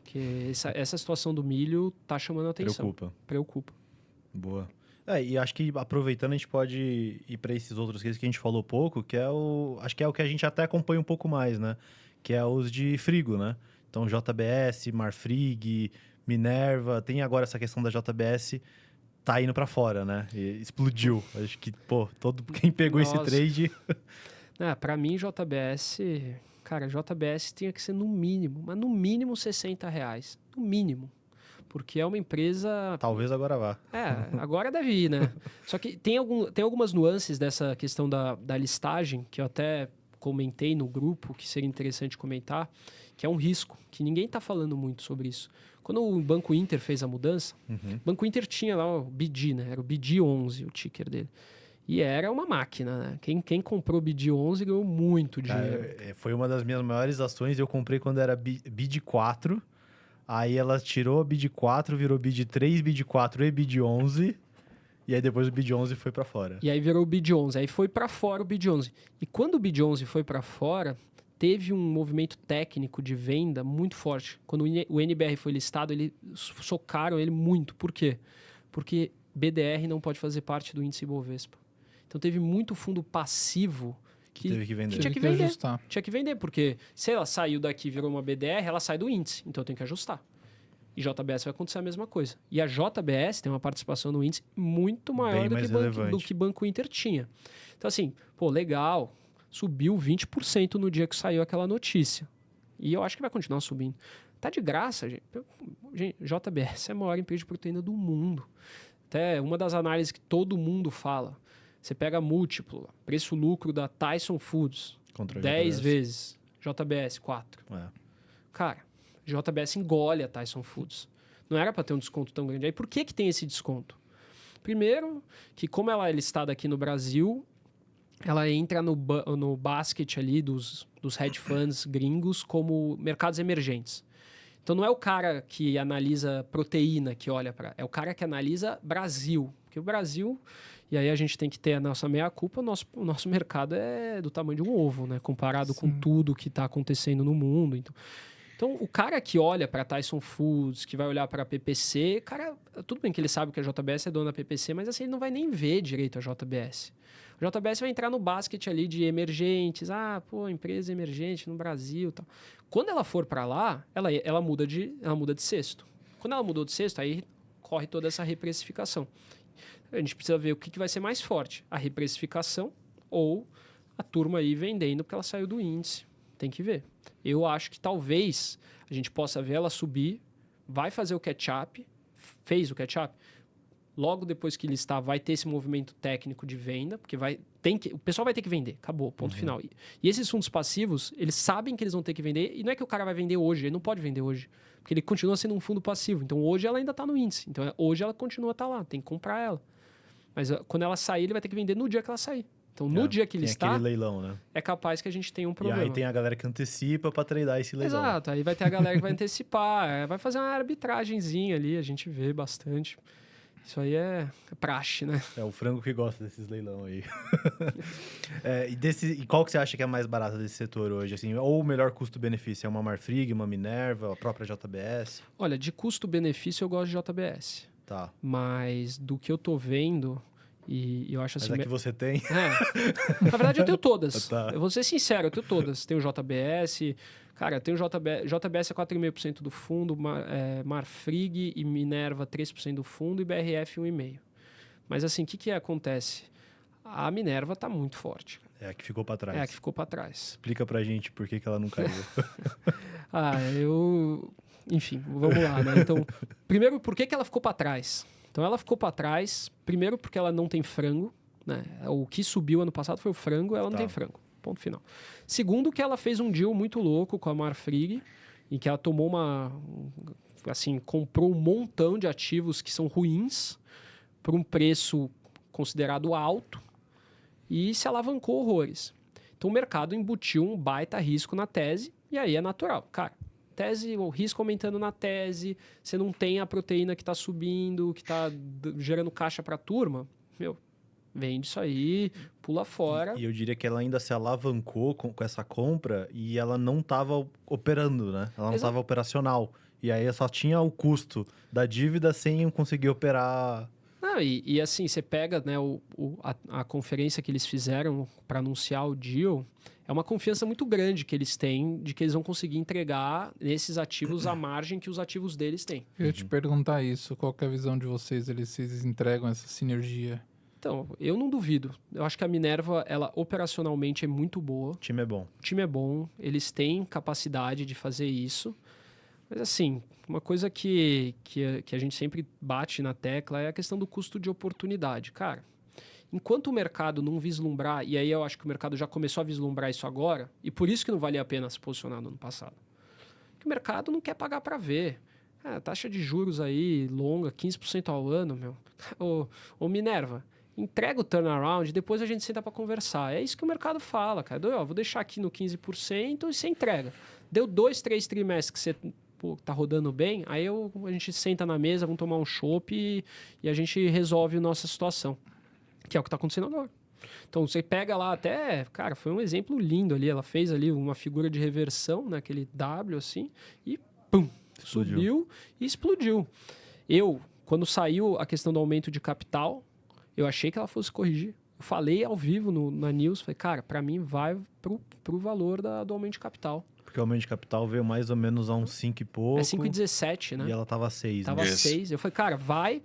Porque essa situação do milho está chamando a atenção. Preocupa. Boa. E acho que aproveitando, a gente pode ir para esses outros cases que a gente falou pouco, que acho que é o que a gente até acompanha um pouco mais, né? Que é os de frigo, né? Então, JBS, Marfrig... Minerva, tem agora essa questão da JBS, tá indo para fora, né? E explodiu. Acho que, quem pegou esse trade... Para mim, JBS... Cara, JBS tinha que ser no mínimo, mas no mínimo R$60. No mínimo. Porque é uma empresa... Talvez agora vá. Agora deve ir, né? Só que tem algumas nuances dessa questão da listagem, que eu até comentei no grupo, que seria interessante comentar, que é um risco, que ninguém está falando muito sobre isso. Quando o Banco Inter fez a mudança, o Banco Inter tinha lá o BD, né? Era o BD11, o ticker dele. E era uma máquina, né? Quem comprou o BD11 ganhou muito dinheiro. Foi uma das minhas maiores ações. Eu comprei quando era BD4. Aí ela tirou a BD4, virou BD3, BD4 e BD11. E aí depois o BD11 foi para fora. E aí virou o BD11. Aí foi para fora o BD11. E quando o BD11 foi para fora... Teve um movimento técnico de venda muito forte. Quando o NBR foi listado, eles socaram ele muito. Por quê? Porque BDR não pode fazer parte do índice Bovespa. Então, teve muito fundo passivo que teve que vender. Tinha que vender. Ajustar. Tinha que vender, porque se ela saiu daqui e virou uma BDR, ela sai do índice. Então, tem que ajustar. E JBS vai acontecer a mesma coisa. E a JBS tem uma participação no índice muito maior do que Banco Inter tinha. Então, assim, legal... Subiu 20% no dia que saiu aquela notícia. E eu acho que vai continuar subindo. Tá de graça, gente. JBS é a maior empresa de proteína do mundo. Até uma das análises que todo mundo fala. Você pega múltiplo, preço-lucro da Tyson Foods, 10 vezes. JBS, 4. Cara, JBS engole a Tyson Foods. Não era para ter um desconto tão grande. Aí por que tem esse desconto? Primeiro, que como ela é listada aqui no Brasil... Ela entra no basket ali dos hedge funds gringos como mercados emergentes. Então, não é o cara que analisa proteína que olha para... É o cara que analisa Brasil. Porque o Brasil... E aí a gente tem que ter a nossa meia-culpa. O nosso mercado é do tamanho de um ovo, né? Comparado com tudo que está acontecendo no mundo. Então, Então, o cara que olha para Tyson Foods, que vai olhar para a PPC, cara, tudo bem que ele sabe que a JBS é dona da PPC, mas assim, ele não vai nem ver direito a JBS. A JBS vai entrar no basket ali de emergentes. Ah, pô, empresa emergente no Brasil e tal. Quando ela for para lá, ela muda de cesto. Quando ela mudou de cesto, aí corre toda essa reprecificação. A gente precisa ver o que vai ser mais forte. A reprecificação ou a turma aí vendendo porque ela saiu do índice. Tem que ver. Eu acho que talvez a gente possa ver ela subir, vai fazer o catch-up, fez o catch-up. Logo depois que listar, vai ter esse movimento técnico de venda, porque o pessoal vai ter que vender, acabou, ponto final. E esses fundos passivos, eles sabem que eles vão ter que vender, e não é que o cara vai vender hoje, ele não pode vender hoje, porque ele continua sendo um fundo passivo. Então hoje ela ainda está no índice, então hoje ela continua a estar lá, tem que comprar ela. Mas quando ela sair, ele vai ter que vender no dia que ela sair. Então no dia que ele está, aquele leilão, né? é capaz que a gente tenha um problema. E aí tem a galera que antecipa para tradar esse leilão. Exato, aí vai ter a galera que vai antecipar, vai fazer uma arbitragenzinha ali, a gente vê bastante. Isso aí é praxe, né? É o frango que gosta desses leilão aí. E qual que você acha que é a mais barata desse setor hoje? Assim, ou o melhor custo-benefício? É uma Marfrig, uma Minerva, a própria JBS? Olha, de custo-benefício eu gosto de JBS. Tá. Mas do que eu tô vendo, e eu acho assim... Mas é que você tem? Na verdade, eu tenho todas. Tá. Eu vou ser sincero, eu tenho todas. Tenho JBS... Cara, tem o JBS é 4,5% do fundo, Marfrig e Minerva 3% do fundo e BRF 1,5%. Mas assim, o que acontece? A Minerva está muito forte. É a que ficou para trás. É a que ficou para trás. Explica pra gente por que ela não caiu. Enfim, vamos lá, né? Então, primeiro, por que ela ficou para trás? Então, ela ficou para trás, primeiro porque ela não tem frango, né? O que subiu ano passado foi o frango, ela não tem frango. Ponto final. Segundo, que ela fez um deal muito louco com a Marfrig, em que ela tomou comprou um montão de ativos que são ruins por um preço considerado alto e se alavancou horrores. Então o mercado embutiu um baita risco na tese e aí é natural. Cara, o risco aumentando na tese, você não tem a proteína que está subindo, que está gerando caixa para a turma, vende isso aí, pula fora. E eu diria que ela ainda se alavancou com essa compra e ela não estava operando, né? Ela não estava operacional. E aí só tinha o custo da dívida sem conseguir operar. Não, e assim, você pega, né, a conferência que eles fizeram para anunciar o deal, é uma confiança muito grande que eles têm de que eles vão conseguir entregar nesses ativos a margem que os ativos deles têm. Eu ia te perguntar isso, qual que é a visão de vocês? Eles entregam essa sinergia? Então, eu não duvido. Eu acho que a Minerva, ela operacionalmente é muito boa. O time é bom. O time é bom, eles têm capacidade de fazer isso. Mas assim, uma coisa que a gente sempre bate na tecla é a questão do custo de oportunidade. Cara, enquanto o mercado não vislumbrar, e aí eu acho que o mercado já começou a vislumbrar isso agora, e por isso que não valia a pena se posicionar no ano passado. Porque o mercado não quer pagar para ver. Taxa de juros aí, longa, 15% ao ano, meu. Ô Minerva, entrega o turnaround, depois a gente senta para conversar. É isso que o mercado fala, cara. Vou deixar aqui no 15% e você entrega. Deu 2, 3 trimestres que você tá rodando bem, aí a gente senta na mesa, vamos tomar um chopp e a gente resolve a nossa situação. Que é o que está acontecendo agora. Então, você pega lá até... Cara, foi um exemplo lindo ali. Ela fez ali uma figura de reversão, né, aquele W assim, e pum! Subiu e explodiu. Quando saiu a questão do aumento de capital, eu achei que ela fosse corrigir. Eu falei ao vivo na news, falei, cara, para mim vai pro valor do aumento de capital. Porque o aumento de capital veio mais ou menos a uns 5 e pouco. É 5,17, né? E ela tava 6. Tava 6. Eu falei, cara, vai.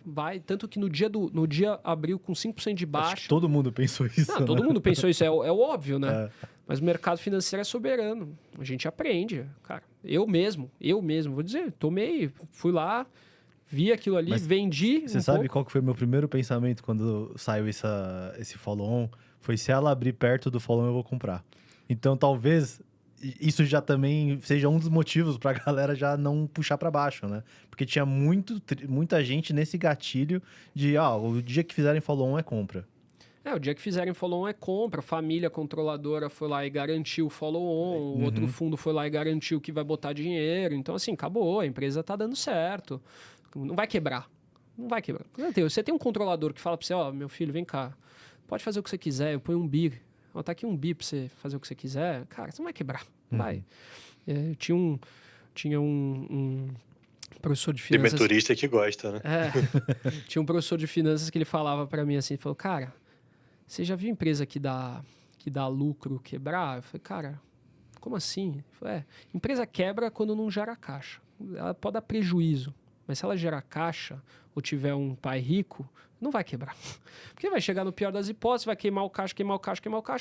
Tanto que no dia abriu com 5% de baixa. Acho que todo mundo pensou isso. Não, todo mundo pensou isso, é o óbvio, né? Mas o mercado financeiro é soberano. A gente aprende, cara. Eu mesmo, vou dizer, fui lá, vi aquilo ali, vendi. Você sabe qual que foi o meu primeiro pensamento quando saiu esse follow-on? Foi se ela abrir perto do follow-on, eu vou comprar. Então, talvez isso já também seja um dos motivos para a galera já não puxar para baixo, né? Porque tinha muita gente nesse gatilho de, o dia que fizerem follow-on é compra. O dia que fizerem follow-on é compra. A família controladora foi lá e garantiu o follow-on. O outro fundo foi lá e garantiu que vai botar dinheiro. Então, assim, acabou. A empresa tá dando certo. Não vai quebrar. Não vai quebrar. Você tem um controlador que fala para você, meu filho, vem cá. Pode fazer o que você quiser. Eu ponho um bi. Tá aqui um bi para você fazer o que você quiser. Cara, você não vai quebrar. Não vai. Eu tinha tinha um professor de finanças... Debenturista que gosta, né? Tinha um professor de finanças que ele falava para mim assim, falou, cara, você já viu empresa que dá lucro quebrar? Eu falei, cara, como assim? Ele falou, empresa quebra quando não gera caixa. Ela pode dar prejuízo, mas se ela gerar caixa ou tiver um pai rico, não vai quebrar. Porque vai chegar no pior das hipóteses, vai queimar o caixa,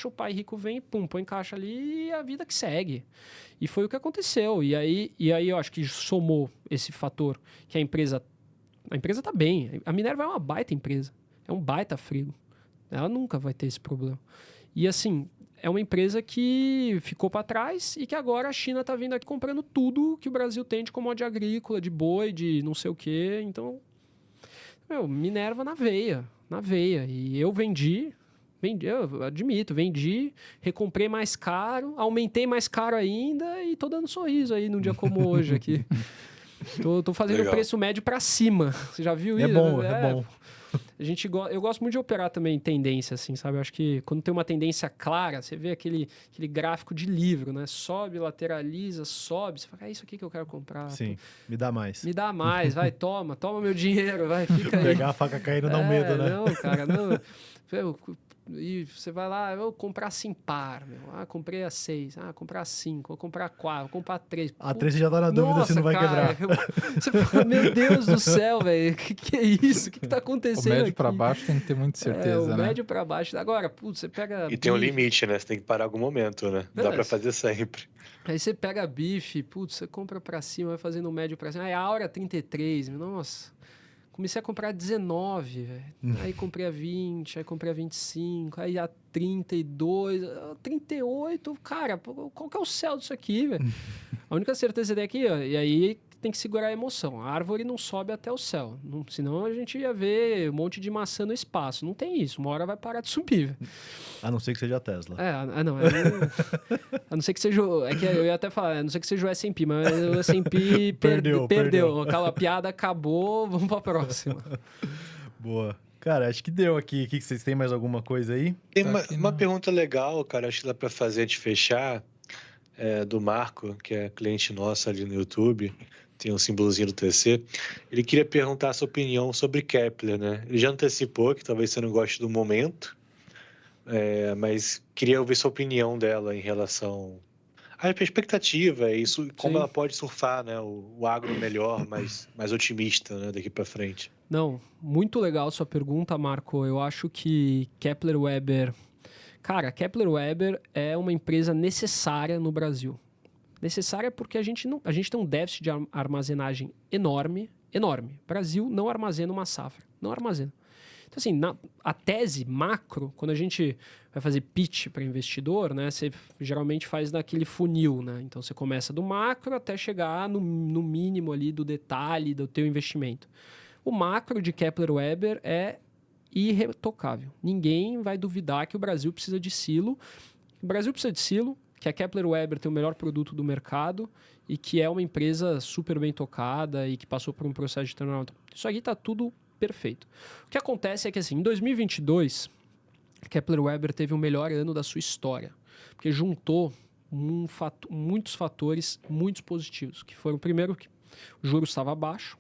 o pai rico vem e pum, põe caixa ali e a vida que segue. E foi o que aconteceu. E aí eu acho que somou esse fator que a empresa está bem. A Minerva é uma baita empresa, é um baita frigo. Ela nunca vai ter esse problema. E assim, é uma empresa que ficou para trás e que agora a China está vindo aqui comprando tudo que o Brasil tem de commodity agrícola, de boi, de não sei o quê. Então, Minerva na veia. E eu vendi, eu admito, recomprei mais caro, aumentei mais caro ainda e tô dando sorriso aí num dia como hoje aqui. Tô fazendo o preço médio para cima. Você já viu isso? É bom. Eu gosto muito de operar também tendência, assim, sabe? Eu acho que quando tem uma tendência clara, você vê aquele gráfico de livro, né? Sobe, lateraliza, sobe. Você fala, é isso aqui que eu quero comprar. Sim, me dá mais. Me dá mais, vai, toma meu dinheiro, vai, fica aí. Pegar a faca caindo dá um medo, né? Não, cara, não. E você vai lá, eu vou comprar Simpar, meu. Comprei a 6, comprar a 5, vou comprar a 4, vou comprar a 3. A 3 você já tá na dúvida se não vai quebrar. Você fala, meu Deus do céu, velho, que é isso? O que tá acontecendo O médio aqui? para baixo tem que ter muita certeza, o né? médio para baixo. Agora, putz, você pega E tem um limite, né? Você tem que parar em algum momento, né? Não dá pra fazer sempre. Aí você pega bife, putz, você compra pra cima, vai fazendo o médio pra cima. Aí a Aura 33, nossa... Comecei a comprar 19, velho. Aí comprei a 20, aí comprei a 25, aí a 32, a 38. Cara, qual que é o céu disso aqui, velho? A única certeza é aqui, ó, e aí tem que segurar a emoção. A árvore não sobe até o céu. Senão a gente ia ver um monte de maçã no espaço. Não tem isso. Uma hora vai parar de subir, velho. A não ser que seja a Tesla. A não ser que seja... É que eu ia até falar, a não ser que seja o S&P, mas o S&P perdeu. Aquela piada acabou, vamos pra próxima. Boa. Cara, acho que deu aqui. Que vocês têm mais alguma coisa aí? Tem uma pergunta legal, cara, acho que dá pra fazer antes de fechar, do Marco, que é cliente nosso ali no YouTube, tem um símbolozinho do TC. Ele queria perguntar a sua opinião sobre Kepler, né? Ele já antecipou que talvez você não goste do momento, mas queria ouvir sua opinião dela em relação à expectativa e como ela pode surfar, né, o agro melhor, mais otimista, né, daqui para frente. Não, muito legal sua pergunta, Marco. Eu acho que Kepler Weber... Cara, Kepler Weber é uma empresa necessária no Brasil. Necessária porque a gente tem um déficit de armazenagem enorme. O Brasil não armazena uma safra. Não armazena. Então, assim, a tese macro, quando a gente vai fazer pitch para investidor, né, você geralmente faz naquele funil, né? Então, você começa do macro até chegar no mínimo ali do detalhe do teu investimento. O macro de Kepler Weber é irretocável. Ninguém vai duvidar que o Brasil precisa de silo. O Brasil precisa de silo, que a Kepler Weber tem o melhor produto do mercado e que é uma empresa super bem tocada e que passou por um processo de turnaround. Isso aqui está tudo perfeito. O que acontece é que, assim, em 2022, a Kepler Weber teve o melhor ano da sua história, porque juntou muitos fatores muito positivos, que foram, primeiro, que o juros estava baixo,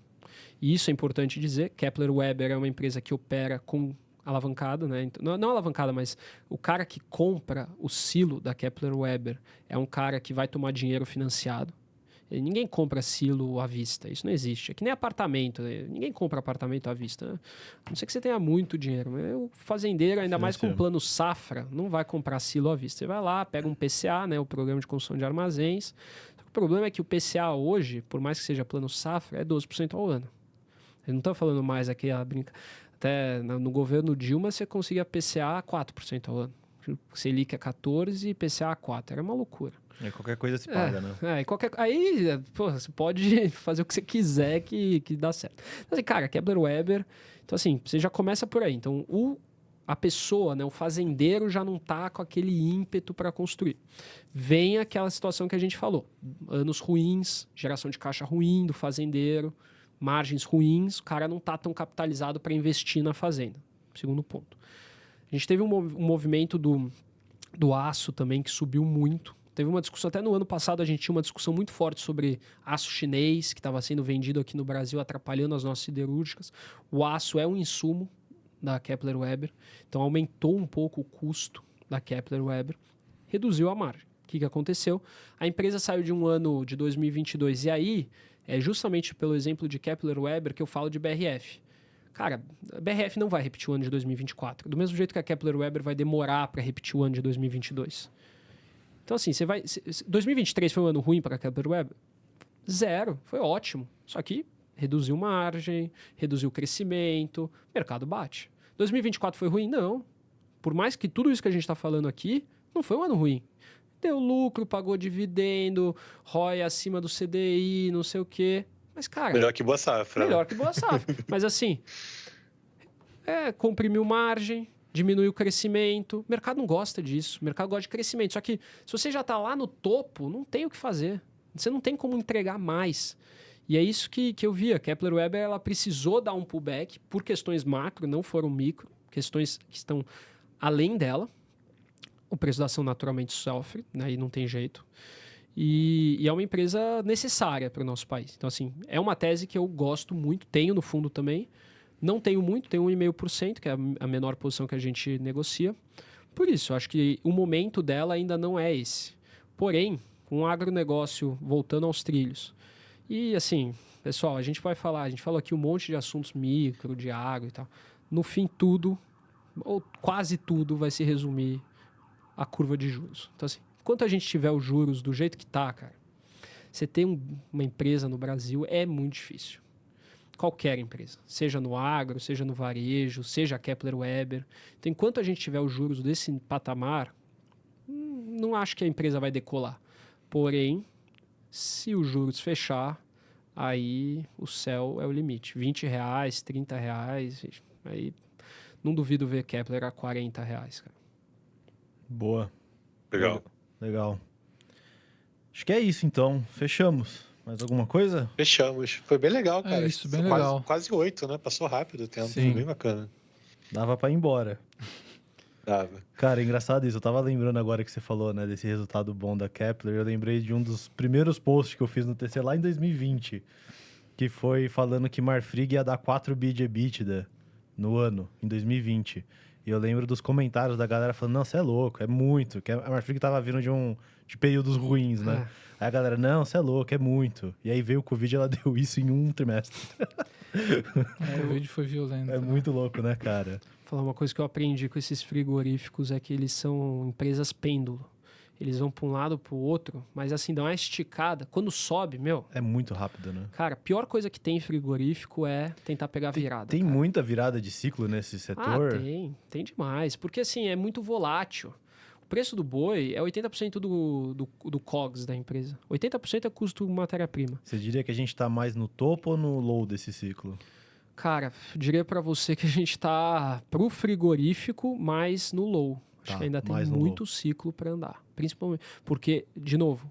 e isso é importante dizer. Kepler Weber é uma empresa que opera com alavancada, né? Não alavancada, mas o cara que compra o silo da Kepler Weber é um cara que vai tomar dinheiro financiado. Ninguém compra silo à vista, isso não existe. É que nem apartamento, né? Ninguém compra apartamento à vista, né? A não ser que você tenha muito dinheiro. O fazendeiro, ainda mais com plano safra, não vai comprar silo à vista. Você vai lá, pega um PCA, né? O Programa de Construção de Armazéns. O problema é que o PCA hoje, por mais que seja plano safra, é 12% ao ano. Eu não estou falando mais aqui, até no governo Dilma você conseguia PCA 4% ao ano. Selic é 14% e PCA 4%. Era uma loucura. Qualquer coisa se paga, né? Aí, pô, você pode fazer o que você quiser que dá certo. Então, assim, cara, Kepler Weber... Então, assim, você já começa por aí. Então, a pessoa, né, o fazendeiro já não está com aquele ímpeto para construir. Vem aquela situação que a gente falou. Anos ruins, geração de caixa ruim do fazendeiro, margens ruins, o cara não está tão capitalizado para investir na fazenda. Segundo ponto. A gente teve um movimento do aço também que subiu muito. Teve uma discussão, até no ano passado a gente tinha uma discussão muito forte sobre aço chinês, que estava sendo vendido aqui no Brasil, atrapalhando as nossas siderúrgicas. O aço é um insumo da Kepler Weber, então aumentou um pouco o custo da Kepler Weber, reduziu a margem. O que aconteceu? A empresa saiu de um ano de 2022, e aí, é justamente pelo exemplo de Kepler Weber que eu falo de BRF. Cara, a BRF não vai repetir o ano de 2024. Do mesmo jeito que a Kepler Weber vai demorar para repetir o ano de 2022. Então, assim, 2023 foi um ano ruim para a Kepler Weber? Zero. Foi ótimo. Só que reduziu margem, reduziu o crescimento, o mercado bate. 2024 foi ruim? Não. Por mais que tudo isso que a gente está falando aqui, não foi um ano ruim. Deu lucro, pagou dividendo, ROI acima do CDI, não sei o quê. Mas, cara... Melhor que boa safra. Melhor que boa safra. Mas, assim, comprimiu margem, diminuiu o crescimento. O mercado não gosta disso. O mercado gosta de crescimento. Só que se você já está lá no topo, não tem o que fazer. Você não tem como entregar mais. E é isso que eu vi. A Kepler Weber ela precisou dar um pullback por questões macro, não foram micro. Questões que estão além dela. O preço da ação naturalmente sofre, né? E não tem jeito. E é uma empresa necessária para o nosso país. Então, assim, é uma tese que eu gosto muito, tenho no fundo também. Não tenho muito, tenho 1,5%, que é a menor posição que a gente negocia. Por isso, eu acho que o momento dela ainda não é esse. Porém, com o agronegócio voltando aos trilhos. E, assim, pessoal, a gente falou aqui um monte de assuntos micro, de agro e tal. No fim, tudo, ou quase tudo, vai se resumir à curva de juros. Então, assim, enquanto a gente tiver os juros do jeito que tá, cara, você ter uma empresa no Brasil é muito difícil. Qualquer empresa, seja no agro, seja no varejo, seja a Kepler Weber. Então, enquanto a gente tiver os juros desse patamar, não acho que a empresa vai decolar. Porém, se os juros fechar, aí o céu é o limite. R$20, R$30, aí não duvido ver Kepler a R$40, cara. Boa. Legal. Acho que é isso, então. Fechamos. Mais alguma coisa? Fechamos. Foi bem legal, cara. Isso, bem legal. Quase 8, né? Passou rápido o tempo. Sim. Foi bem bacana. Dava pra ir embora. Dava. Cara, é engraçado isso. Eu tava lembrando agora que você falou, né, desse resultado bom da Kepler. Eu lembrei de um dos primeiros posts que eu fiz no TC lá em 2020, que foi falando que Marfrig ia dar 4 bi de EBITDA no ano, em 2020. E eu lembro dos comentários da galera falando, não, você é louco, é muito. Que a Marfrig tava vindo de períodos ruins, né? Aí a galera, não, você é louco, é muito. E aí veio o Covid e ela deu isso em um trimestre. O Covid foi violento. É muito louco, né, cara? Falar uma coisa que eu aprendi com esses frigoríficos é que eles são empresas pêndulo. Eles vão para um lado para o outro, mas assim, dá uma esticada. Quando sobe, meu... É muito rápido, né? Cara, a pior coisa que tem em frigorífico é tentar pegar virada. Tem cara. muita virada de ciclo nesse setor? Tem demais. Porque assim, é muito volátil. O preço do boi é 80% do COGS da empresa. 80% é custo matéria-prima. Você diria que a gente tá mais no topo ou no low desse ciclo? Cara, diria para você que a gente tá pro frigorífico mais no low. Acho que ainda tem muito ciclo para andar. Principalmente porque, de novo,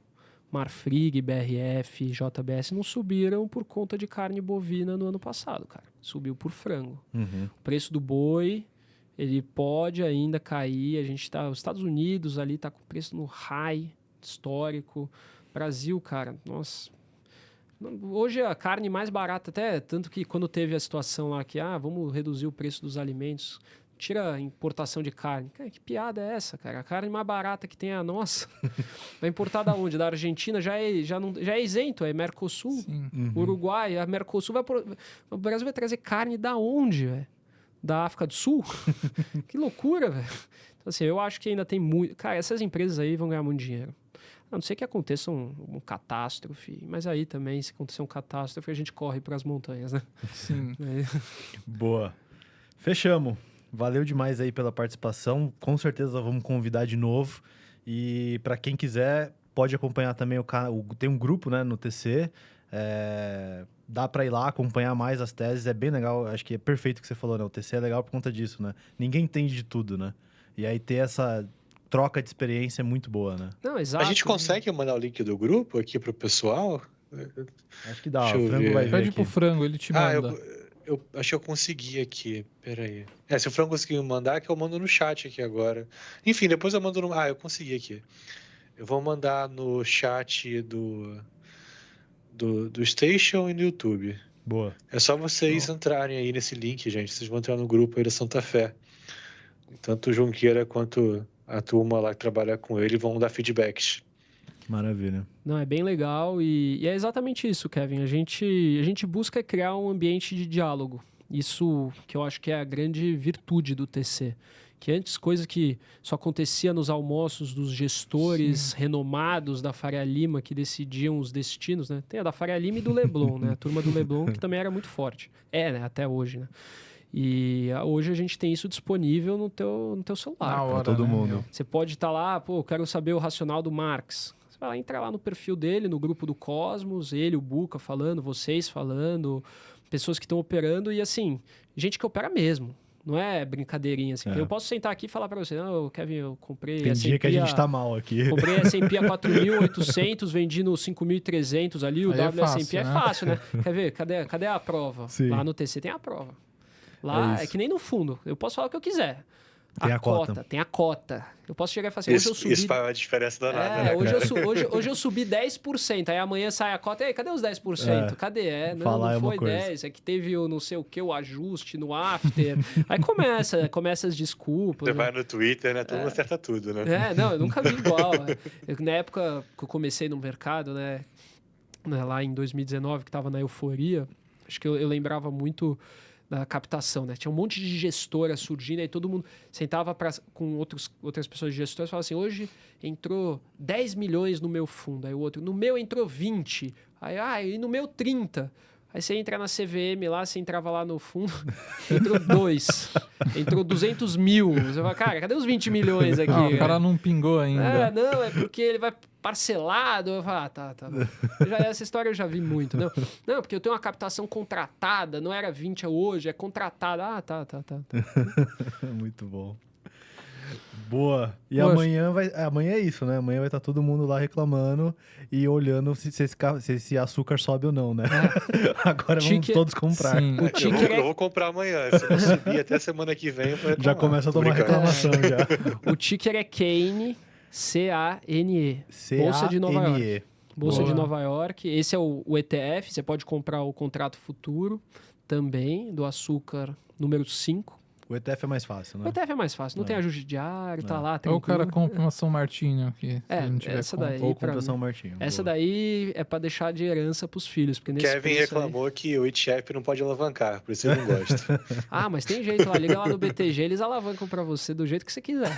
Marfrig, BRF, JBS não subiram por conta de carne bovina no ano passado, cara. Subiu por frango. Uhum. O preço do boi, ele pode ainda cair. A gente tá... Os Estados Unidos ali tá com o preço no high histórico. Brasil, cara, nossa... Hoje a carne mais barata até, tanto que quando teve a situação lá que, vamos reduzir o preço dos alimentos, tira a importação de carne. Cara, que piada é essa, cara? A carne mais barata que tem é a nossa. Vai importar da onde? Da Argentina já é isento, é Mercosul. Sim. Uruguai, a Mercosul o Brasil vai trazer carne da onde, velho? Da África do Sul? Que loucura, velho. Então, assim, eu acho que ainda tem muito... Cara, essas empresas aí vão ganhar muito dinheiro. A não ser que aconteça um catástrofe. Mas aí também, se acontecer um catástrofe, a gente corre para as montanhas, né? Sim. Boa. Fechamos. Valeu demais aí pela participação. Com certeza vamos convidar de novo. E para quem quiser, pode acompanhar também tem um grupo, né, no TC. Dá para ir lá acompanhar mais as teses. É bem legal. Acho que é perfeito o que você falou, né? O TC é legal por conta disso, né? Ninguém entende de tudo, né? E aí ter essa troca de experiência é muito boa, né? Não, exato. A gente consegue mandar o link do grupo aqui pro pessoal? Acho que dá. Deixa O eu Frango ver. vai ver Pede aqui. pro frango, ele te manda. Eu acho que eu consegui aqui. Peraí. Se o Franco conseguir me mandar, que eu mando no chat aqui agora. Enfim, depois eu mando no... eu consegui aqui. Eu vou mandar no chat do Station e no YouTube. Boa. É só vocês entrarem aí nesse link, gente. Vocês vão entrar no grupo aí da Santa Fé. Tanto o Junqueira quanto a turma lá que trabalha com ele vão dar feedbacks. Maravilha. Não, é bem legal e é exatamente isso, Kevin. A gente busca criar um ambiente de diálogo. Isso que eu acho que é a grande virtude do TC. Que antes, coisa que só acontecia nos almoços dos gestores renomados da Faria Lima que decidiam os destinos, né? Tem a da Faria Lima e do Leblon, né? A turma do Leblon que também era muito forte. Né? Até hoje, né? E hoje a gente tem isso disponível no teu celular. Na hora, Pra todo né, mundo. meu? Você pode estar lá, pô, eu quero saber o racional do Marx. Você vai lá, entrar lá no perfil dele, no grupo do Cosmos, ele, o Buca falando, vocês falando, pessoas que estão operando e assim, gente que opera mesmo. Não é brincadeirinha assim. Eu posso sentar aqui e falar para você, não, Kevin, eu comprei Tem dia que a gente tá mal aqui. Comprei S&P a 4.800, vendi no 5.300 ali, o Aí é WSP fácil, é né? fácil, né? Quer ver? Cadê a prova? Sim. Lá no TC tem a prova. Lá É é isso. que nem no fundo. Eu posso falar o que eu quiser. Tem a cota. Tem a cota. Eu posso chegar e falar assim, hoje eu subi... Isso faz uma diferença danada, né, hoje, cara? hoje eu subi 10%. Aí amanhã sai a cota. E aí, cadê os 10%? Cadê? Falar é Não uma foi coisa. 10. É que teve o não sei o que, o ajuste no after. Aí começa as desculpas. Você né? vai no Twitter, né? Todo mundo acerta tudo, né? Não, eu nunca vi igual. Na época que eu comecei no mercado, né, lá em 2019, que estava na euforia, acho que eu lembrava muito da captação, né? Tinha um monte de gestora surgindo, aí todo mundo sentava com outras pessoas de gestoras e falava assim, hoje entrou 10 milhões no meu fundo, aí o outro, no meu entrou 20, aí e no meu 30. Aí você entra na CVM lá, você entrava lá no fundo, entrou 2, entrou 200 mil. Você fala, cara, cadê os 20 milhões aqui? O cara não pingou ainda. Não, é porque ele vai parcelado. Eu falo, tá bom. Essa história eu já vi muito. Não, porque eu tenho uma captação contratada, não era 20 hoje, é contratada. Tá. Muito bom. Boa. E Poxa. amanhã é isso, né? Amanhã vai estar todo mundo lá reclamando e olhando se esse açúcar sobe ou não, né? Agora vamos todos comprar. Sim. Eu vou comprar amanhã. Se não subir até semana que vem, eu vou reclamar. Já começa a Tô tomar brincando. reclamação já. O ticker é Kane, C-A-N-E. Bolsa de Nova York. C-A-N-E. Bolsa Boa. de Nova York. Esse é o ETF. Você pode comprar o contrato futuro também, do açúcar número 5. O ETF é mais fácil, O né? ETF é mais fácil. Não tem ajuste diário, tá lá, Ou o tranquilo. cara compra uma São Martinho aqui. Se ele não tiver essa conta. daí. Ou pra compra mim. São Martinho. Essa Boa. daí é pra deixar de herança pros filhos. Porque nesse Kevin preço aí- reclamou que o ETF não pode alavancar, por isso ele não gosta. Mas tem jeito lá. Liga lá no BTG, eles alavancam pra você do jeito que você quiser.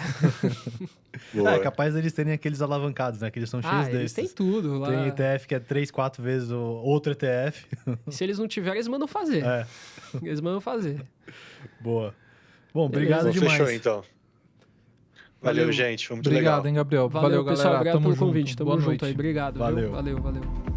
Boa. É capaz deles terem aqueles alavancados, né? Que eles são cheios Eles desses. têm tudo lá. Tem ETF que é 3, 4 vezes o outro ETF. Se eles não tiverem, eles mandam fazer. É, Eles mandam fazer. boa. Bom, obrigado Beleza. Bom, demais. fechou, então. Valeu, Valeu. gente. Foi muito Obrigado, legal. hein, Gabriel. Valeu, pessoal. galera. Obrigado Tamo pelo junto. convite. Tamo Boa junto noite. aí. Obrigado. Valeu. Viu? Valeu.